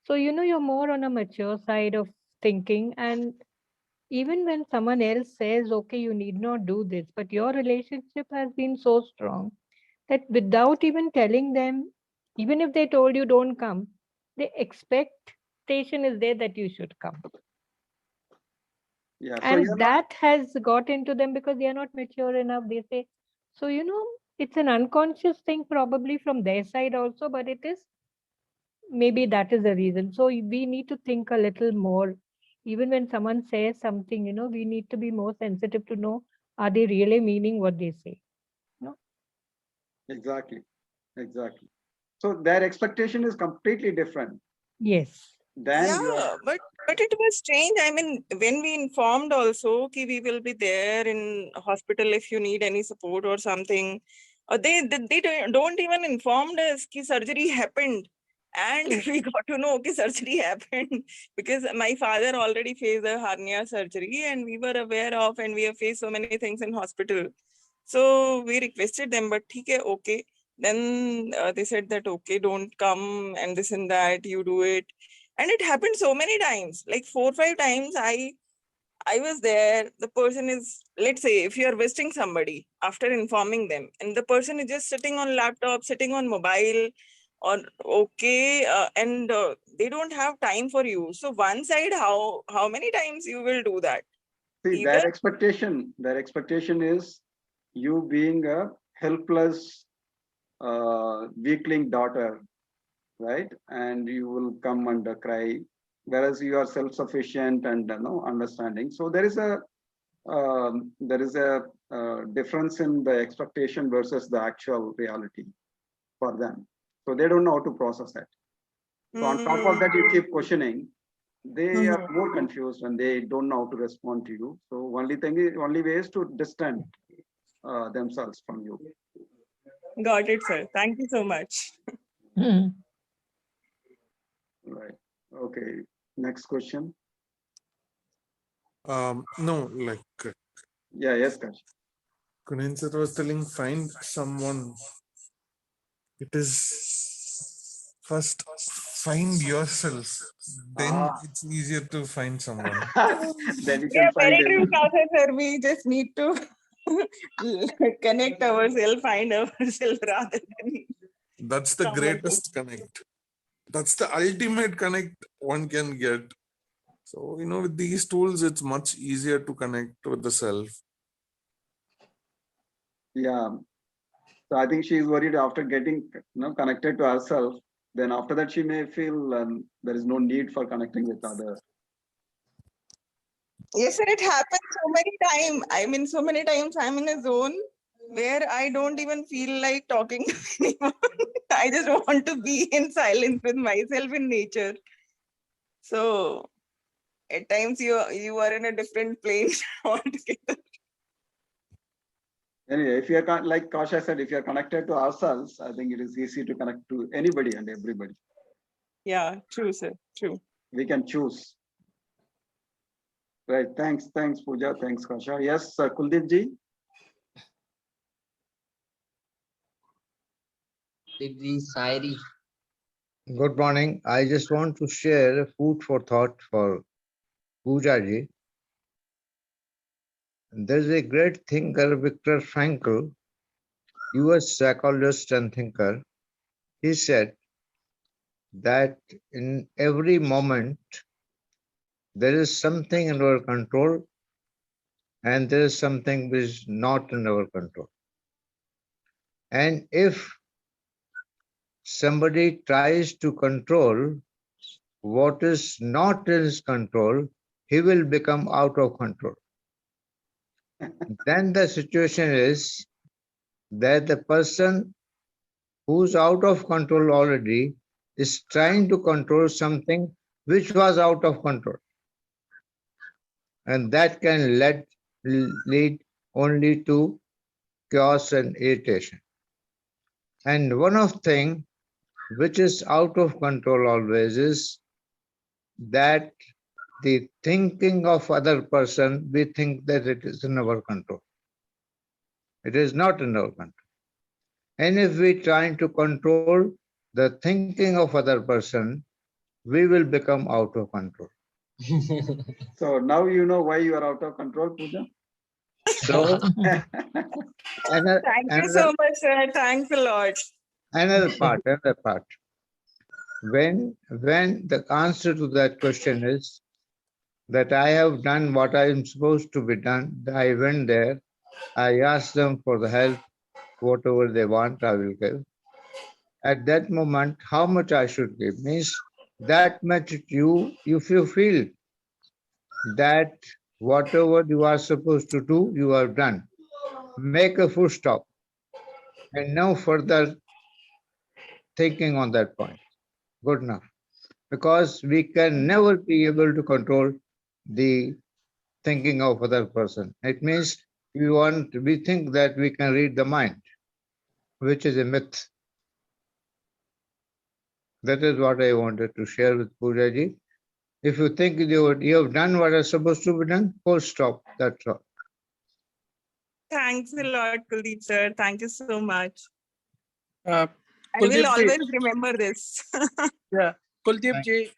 so you're more on a mature side of thinking. And even when someone else says, okay, you need not do this, but your relationship has been so strong that without even telling them, even if they told you don't come, the expectation is there that you should come. Yeah, and that has got into them because they are not mature enough. They say, so it's an unconscious thing probably from their side also, but it is maybe that is the reason. So we need to think a little more. Even when someone says something, we need to be more sensitive to know, are they really meaning what they say? No? Exactly. So their expectation is completely different. Yes. Yeah, but it was strange. I mean, when we informed also that we will be there in hospital if you need any support or something, they don't even inform us that surgery happened. And we got to know, okay, surgery happened because my father already faced a hernia surgery and we were aware of, and we have faced so many things in hospital. So we requested them, but okay. Then they said that, okay, don't come and this and that, you do it. And it happened so many times, like 4 or 5 times. I was there. The person is, let's say, if you are visiting somebody after informing them, and the person is just sitting on laptop, sitting on mobile, or okay, and they don't have time for you. So one side, how many times you will do that? See, their expectation is you being a helpless weakling daughter, right? And you will come and cry, whereas you are self-sufficient and understanding. So there is a difference in the expectation versus the actual reality for them. So they don't know how to process that. So on top of that, you keep questioning. They are more confused and they don't know how to respond to you. So only way is to distance themselves from you. Got it, sir. Thank you so much. Right. Okay. Next question. No, like Yeah, yes, Kash. Kunal sir was telling, find someone. It is first find yourself, then it's easier to find someone. Then you Yeah, can find very true, everything. Kaushal sir. We just need to connect ourselves, find ourselves rather than That's the someone greatest connect. That's the ultimate connect one can get. So, with these tools, it's much easier to connect with the self. Yeah. So I think she is worried after getting connected to herself. Then after that, she may feel there is no need for connecting with others. Yes, sir, it happens so many times. I mean, so many times I'm in a zone where I don't even feel like talking to anyone. I just want to be in silence with myself in nature. So at times you are in a different plane altogether. Anyway, if you are like Kasha said, if you are connected to ourselves, I think it is easy to connect to anybody and everybody. Yeah, true, sir. True. We can choose. Right. Thanks, Pooja. Thanks, Kasha. Yes, Kuldeep ji. Good morning. I just want to share a food for thought for Pooja ji. There's a great thinker, Viktor Frankl, US psychologist and thinker. He said that in every moment, there is something in our control and there is something which is not in our control. And if somebody tries to control what is not in his control, he will become out of control. Then the situation is that the person who's out of control already is trying to control something which was out of control. And that can lead only to chaos and irritation. And one of thing which is out of control always is that the thinking of other person, we think that it is in our control. It is not in our control. And if we try to control the thinking of other person, we will become out of control. So now you know why you are out of control, Pooja. So, Thank you so much, sir. Thanks a lot. Another part. When the answer to that question is that I have done what I am supposed to be done, I went there, I asked them for the help, whatever they want, I will give. At that moment, how much I should give means that much if you feel that whatever you are supposed to do, you have done. Make a full stop and no further thinking on that point. Good enough. Because we can never be able to control the thinking of other person. It means we think that we can read the mind, which is a myth. That is what I wanted to share with Pooja ji. If you think you have done what is supposed to be done, full stop. That's all. Thanks a lot, Kuldeep sir. Thank you so much. Kuldeep I will ji. always remember this. Yeah, Kuldeep ji,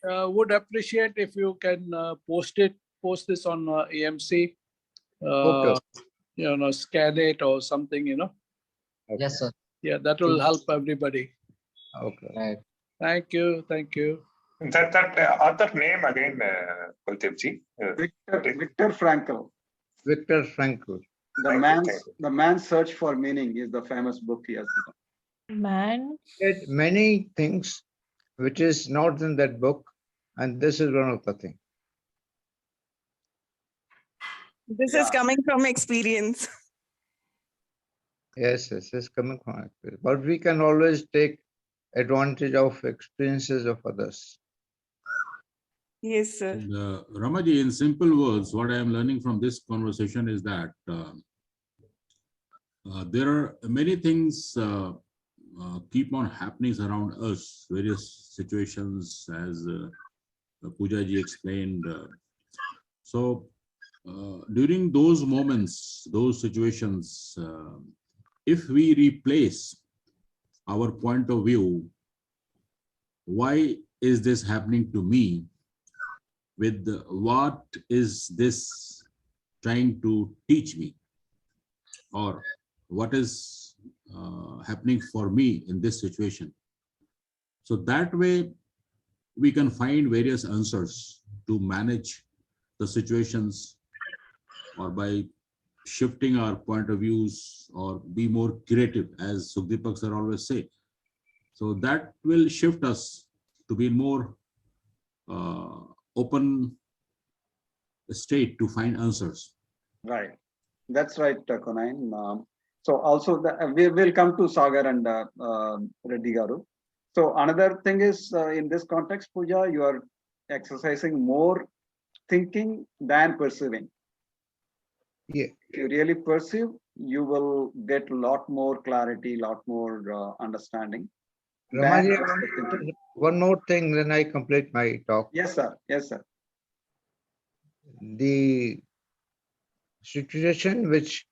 would appreciate if you can post this on AMC. Okay. Scan it or something. Yes, sir. Yeah, that will help everybody. Okay. Right. Thank you. That author name again, Kuldeep ji. Viktor Frankl. Viktor Frankl. The man's search for meaning is the famous book he has written. Man, Did many things which is not in that book, and this is one of the things. This is coming from experience. Yes, it's coming from experience. But we can always take advantage of experiences of others. Yes, sir. And, Ramaji, in simple words, what I am learning from this conversation is that there are many things keep on happening around us, various situations, as Pooja ji explained. So during those moments, those situations, if we replace our point of view, why is this happening to me, with what is this trying to teach me, or what is happening for me in this situation. So that way we can find various answers to manage the situations, or by shifting our point of views, or be more creative, as Sukhdeepak sir always say. So that will shift us to be more open state to find answers. Right. That's right, Konain. So also we will come to Sagar and Reddy Garu. So another thing is in this context, Pooja, you are exercising more thinking than perceiving. Yeah. If you really perceive, you will get a lot more clarity, a lot more understanding. Ramaji, one more thing, then I complete my talk. Yes, sir. Yes, sir. The situation which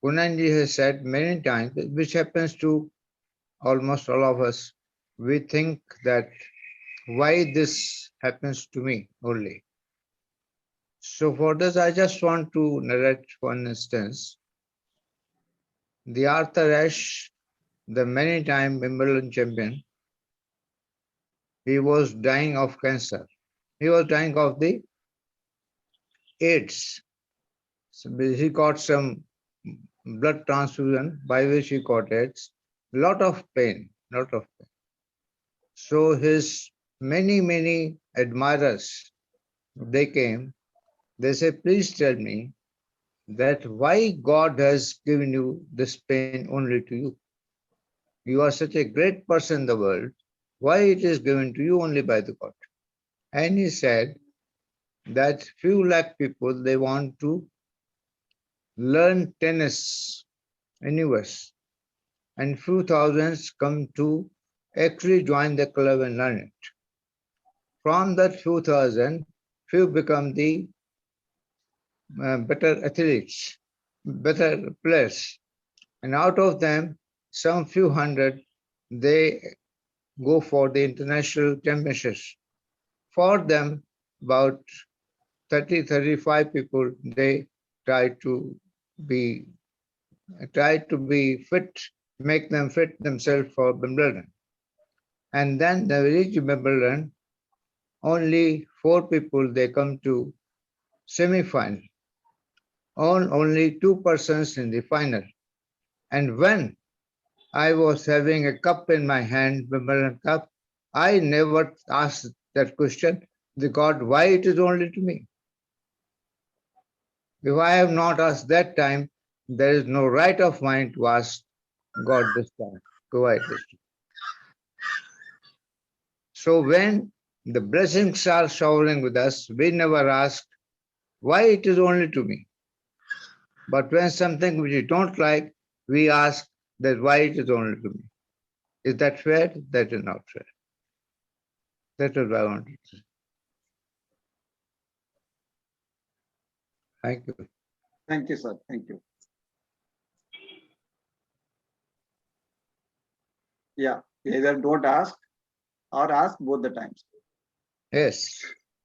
Kunanji has said many times, which happens to almost all of us, we think that why this happens to me only. So for this, I just want to narrate one instance. The Arthur Ashe, the many-time Wimbledon champion, he was dying of cancer. He was dying of the AIDS. So he got some blood transfusion by which he got AIDS. Lot of pain. So his many admirers, they came. They said, please tell me that why God has given you this pain only to you. You are such a great person in the world. Why it is given to you only by the God? And he said that few lakh people, they want to learn tennis in US, and few thousands come to actually join the club and learn it. From that few thousand, few become the better athletes, better players, and out of them, some few hundred, they go for the international championships. For them, about 30-35 people, they try to be fit, make them fit themselves for Wimbledon. And then they reach Wimbledon, only 4 people, they come to semi-final. Only 2 persons in the final. And when I was having a cup in my hand, Wimbledon cup, I never asked that question, the God, why it is only to me? If I have not asked that time, there is no right of mine to ask God this time. Why this time? So when the blessings are showering with us, we never ask why it is only to me. But when something which we don't like, we ask that why it is only to me. Is that fair? That is not fair. That is what I wanted to say. Thank you. Thank you, sir. Thank you. Yeah, either don't ask or ask both the times. Yes,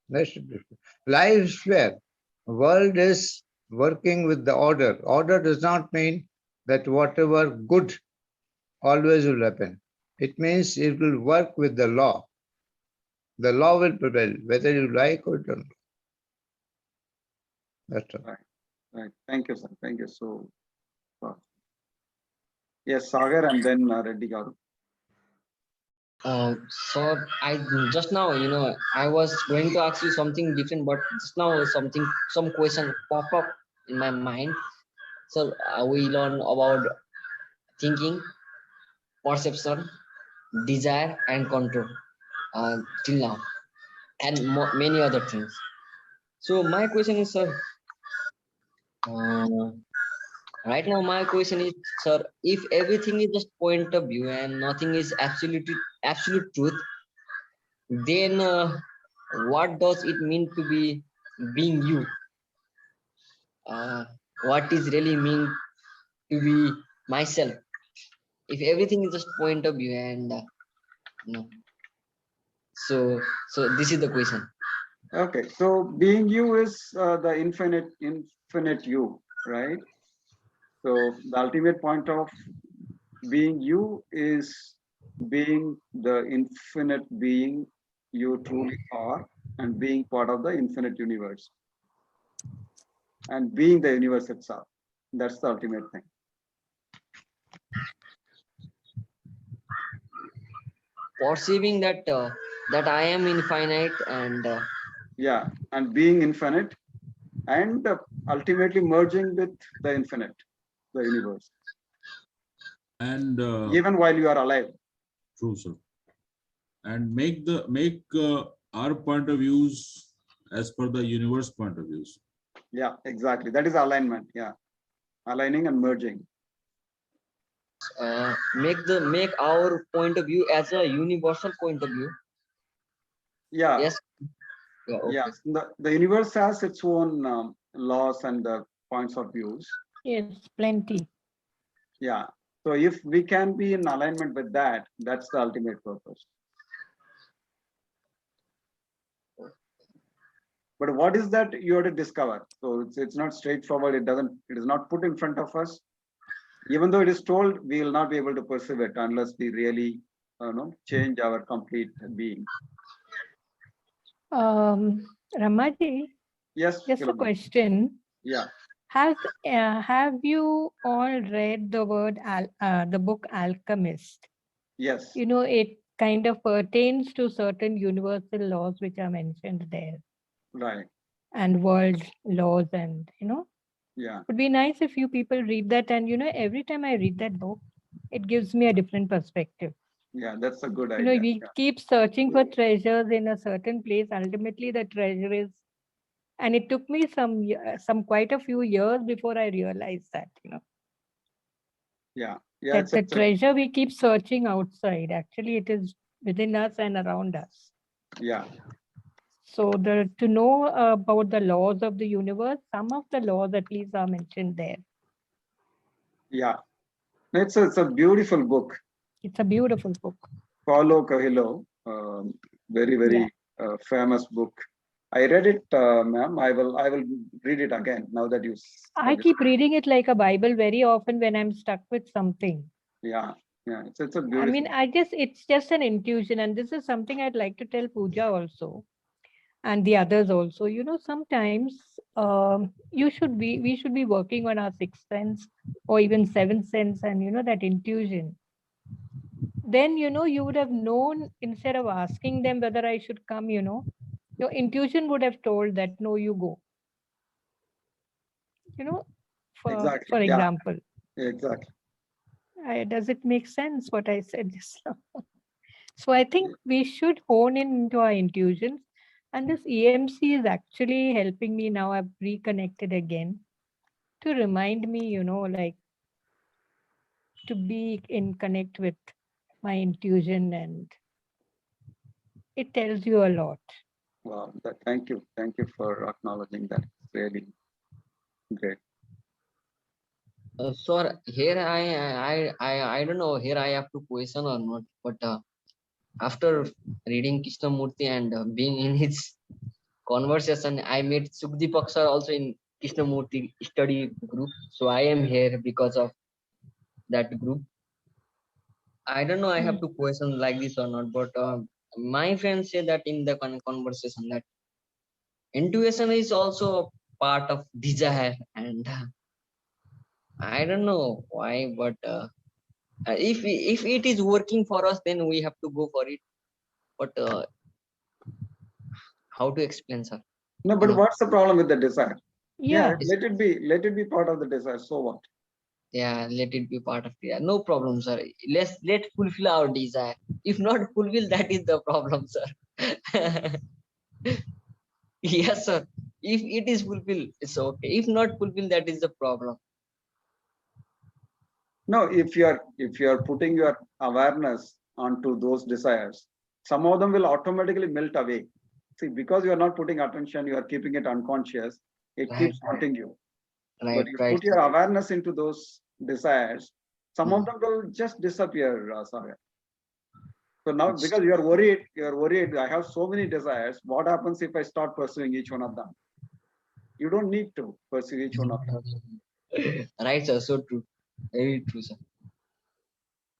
that should be fair. Life is fair. World is working with the order. Order does not mean that whatever good always will happen. It means it will work with the law. The law will prevail, whether you like or don't. That's all. Right. Thank you, sir. Thank you so much. Yes, Sagar and then Reddy Garu. So I just now, I was going to ask you something different, but just now some question pop up in my mind. So we learn about thinking, perception, desire, and control till now, and many other things. So my question is, sir, right now my question is, sir, if everything is just point of view and nothing is absolute truth, then what does it mean to be being you? What is really mean to be myself? If everything is just point of view and no. So this is the question. Okay, so being you is the infinite you, right? So the ultimate point of being you is being the infinite being you truly are, and being part of the infinite universe, and being the universe itself. That's the ultimate thing. Perceiving that that I am infinite and yeah, and being infinite, and ultimately merging with the infinite, the universe, And even while you are alive. true, sir. And make our point of views as per the universe point of views. Yeah, exactly. That is alignment. Yeah, aligning and merging. Make our point of view as a universal point of view. Yeah. Yes. Yeah. Okay. Yeah. The universe has its own laws and points of views. Yes, plenty. Yeah. So if we can be in alignment with that, that's the ultimate purpose. But what is that you have to discover? So it's not straightforward. It is not put in front of us. Even though it is told, we will not be able to perceive it unless we really change our complete being. Ramaji, yes, just a Kilama. question. Yeah. Have you all read the book Alchemist? Yes. It kind of pertains to certain universal laws which are mentioned there. Right. And world laws, and yeah, it would be nice if you people read that. And every time I read that book, it gives me a different perspective. Yeah, that's a good idea. We keep searching for treasures in a certain place. Ultimately, the treasure is, and it took me some quite a few years before I realized that, Yeah. Yeah. that the treasure we keep searching outside, actually it is within us and around us. Yeah. So to know about the laws of the universe, some of the laws at least are mentioned there. Yeah. It's a beautiful book. It's a beautiful book. Paulo Coelho, very famous book. I read it, ma'am. I will read it again now that you. I keep reading it like a Bible very often when I'm stuck with something. Yeah, yeah. It's a beautiful. I mean, it's just an intuition, and this is something I'd like to tell Pooja also, and the others also. Sometimes we should be working on our sixth sense or even seventh sense, and that intuition. Then you would have known, instead of asking them whether I should come, your intuition would have told that no, you go. Exactly. For example. Exactly. Does it make sense what I said just now? So I think we should hone into our intuitions, and this EMC is actually helping me now. I've reconnected again to remind me, like to be in connect with my intuition, and it tells you a lot. Wow, thank you for acknowledging that. It's really great. So here I don't know, here I have to question or not, but after reading Krishnamurti and being in his conversation, I met Sukhdeepak sir also in Krishnamurti study group. So I am here because of that group. I don't know, I have to question like this or not, but my friends say that in the conversation that intuition is also part of desire, and I don't know why, but If it is working for us, then we have to go for it. But how to explain, sir? No, but what's the problem with the desire? Yeah. Let it be part of the desire. So what? Yeah, let it be part of it. No problem, sir. Let's fulfill our desire. If not fulfill, that is the problem, sir. Yes, sir. If it is fulfilled, it's okay. If not fulfilled, that is the problem. No, if you are putting your awareness onto those desires, some of them will automatically melt away. See, because you are not putting attention, you are keeping it unconscious, it keeps haunting you. But you put your awareness into those desires, some of them will just disappear, Sagar. So now, because you are worried, I have so many desires, what happens if I start pursuing each one of them? You don't need to pursue each one of them. Right, sir. So true. Very true, sir.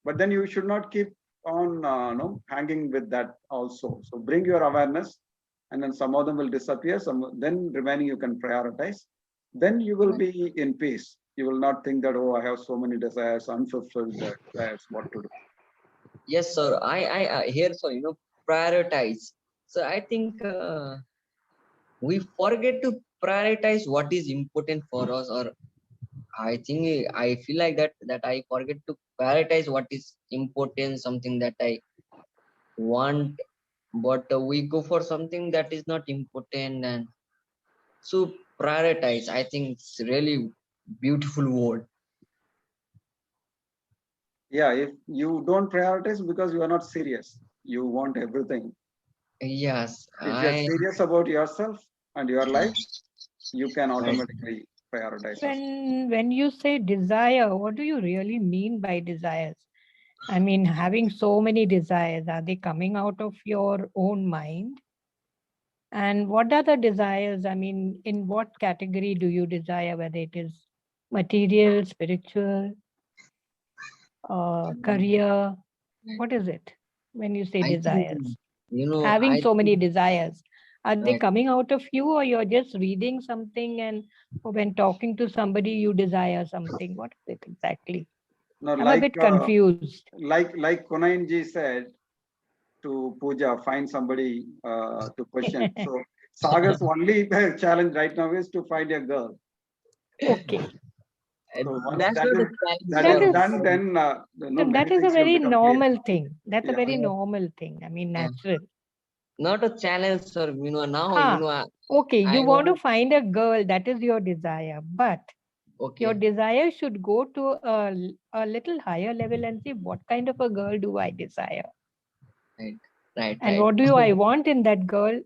But then you should not keep on hanging with that also. So bring your awareness, and then some of them will disappear. Then remaining you can prioritize. Then you will be in peace. You will not think that, oh, I have so many desires, unfulfilled desires, what to do. Yes, sir. I hear, so prioritize. So I think we forget to prioritize what is important for us, or I think I feel like that I forget to prioritize what is important, something that I want, but we go for something that is not important. And so prioritize, I think it's really beautiful word. Yeah, if you don't prioritize because you are not serious, you want everything. Yes. If you are serious about yourself and your life, you can automatically prioritize. When you say desire, what do you really mean by desires? I mean, having so many desires, are they coming out of your own mind? And what are the desires? I mean, in what category do you desire, whether it is material, spiritual, career? What is it when you say desires? Having so many desires, are they coming out of you, or you're just reading something and when talking to somebody you desire something? What is it exactly? No, I'm a bit confused. Like Kunainji said to Pooja, find somebody to question. So Sagar's only challenge right now is to find a girl. Okay. So once That's that is done, then that is a very normal thing. That's a very normal thing. I mean, natural. Not a challenge, sir. Now, okay, you want to find a girl, that is your desire, but your desire should go to a little higher level and see what kind of a girl do I desire. Right. And what do I want in that girl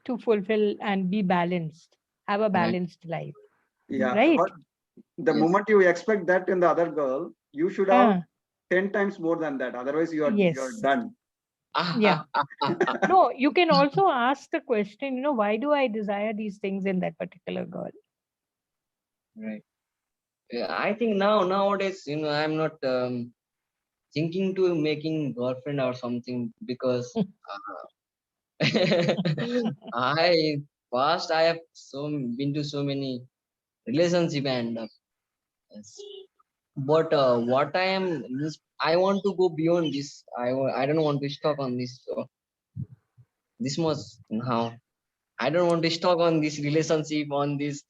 to fulfill and be balanced, have a balanced life. Yeah. Right. But the moment you expect that in the other girl, you should have 10 times more than that. Otherwise, you are done. Yeah. No, you can also ask the question, why do I desire these things in that particular girl? Right. I think nowadays, I'm not thinking to making girlfriend or something, because I have been to so many relationship, and but what I want to go beyond this. I don't want to stuck on this. So this much now. I don't want to stuck on this relationship, on this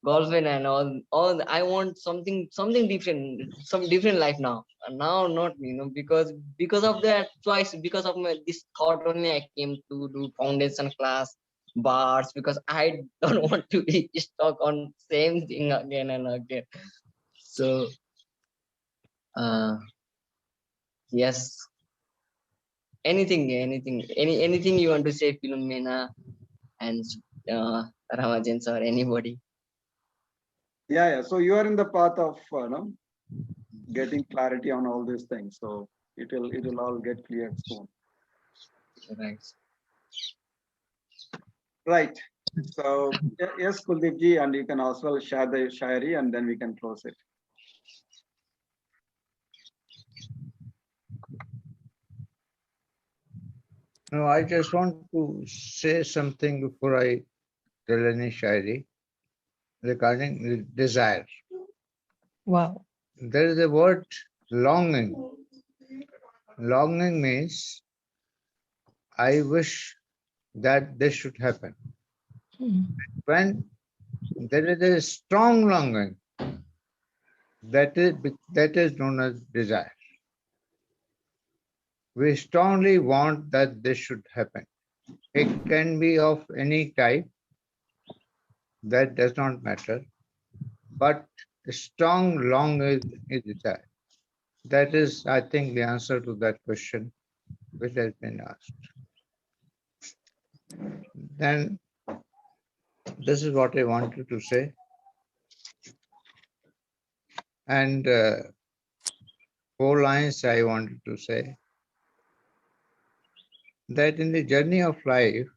girlfriend and all. I want something different, some different life now. And now not, because of that choice, because of this thought only, I came to do foundation class, bars, because I don't want to be stuck on same thing again and again. So yes. Anything you want to say, Philomena and Ramajan or anybody? Yeah. So you are in the path of getting clarity on all these things. So it will all get cleared soon. Right. So yes, Kuldeep ji, and you can also share the Shayari, and then we can close it. No, I just want to say something before I tell any Shayari regarding desire. Wow. There is a word Longing. Longing means I wish that this should happen. When there is a strong longing, that is known as desire. We strongly want that this should happen. It can be of any type, that does not matter, but a strong longing is desire. That is, I think, the answer to that question which has been asked. Then, this is what I wanted to say. And 4 lines I wanted to say. That in the journey of life,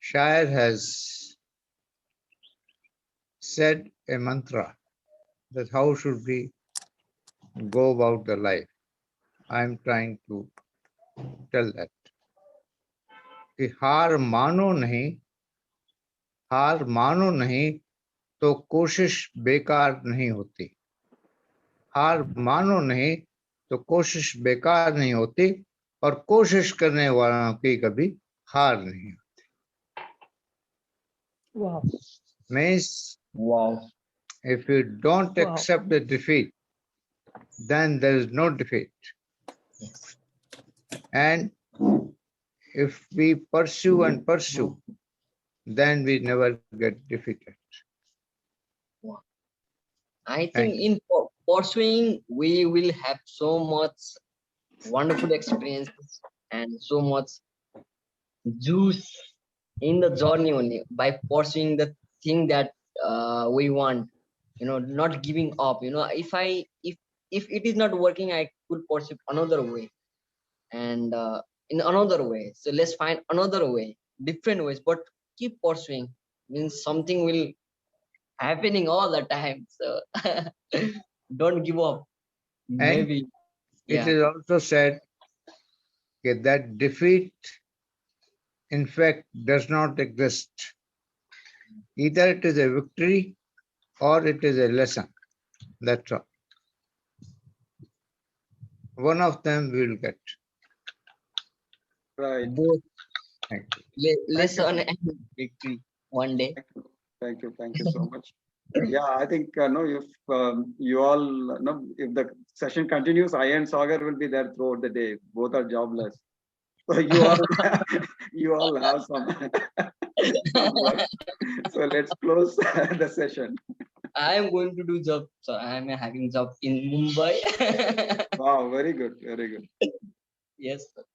Shair has said a mantra that how should we go about the life. I am trying to tell that. कि हार मानो नहीं तो कोशिश बेकार नहीं होती. हार मानो नहीं तो कोशिश बेकार नहीं होती और कोशिश करने वालों की कभी हार नहीं होती. Wow. Means, if you don't accept the defeat, then there is no defeat. And if we pursue and pursue, then we never get defeated. I think in pursuing, we will have so much wonderful experiences and so much juice in the journey only by pursuing the thing that we want, not giving up. If it is not working, I could pursue another way and in another way. So let's find another way, different ways, but keep pursuing. Means something will happening all the time. So don't give up. Maybe. It is also said that defeat, in fact, does not exist. Either it is a victory or it is a lesson. That's all. One of them we will get. Right. Both. Thank you. Lesson and victory one day. Thank you so much. Yeah, I think if you all if the session continues, I and Sagar will be there throughout the day. Both are jobless, so you all have some work. So let's close the session. I am going to do job. So I am having job in Mumbai. Wow, very good, very good. Yes. Sir.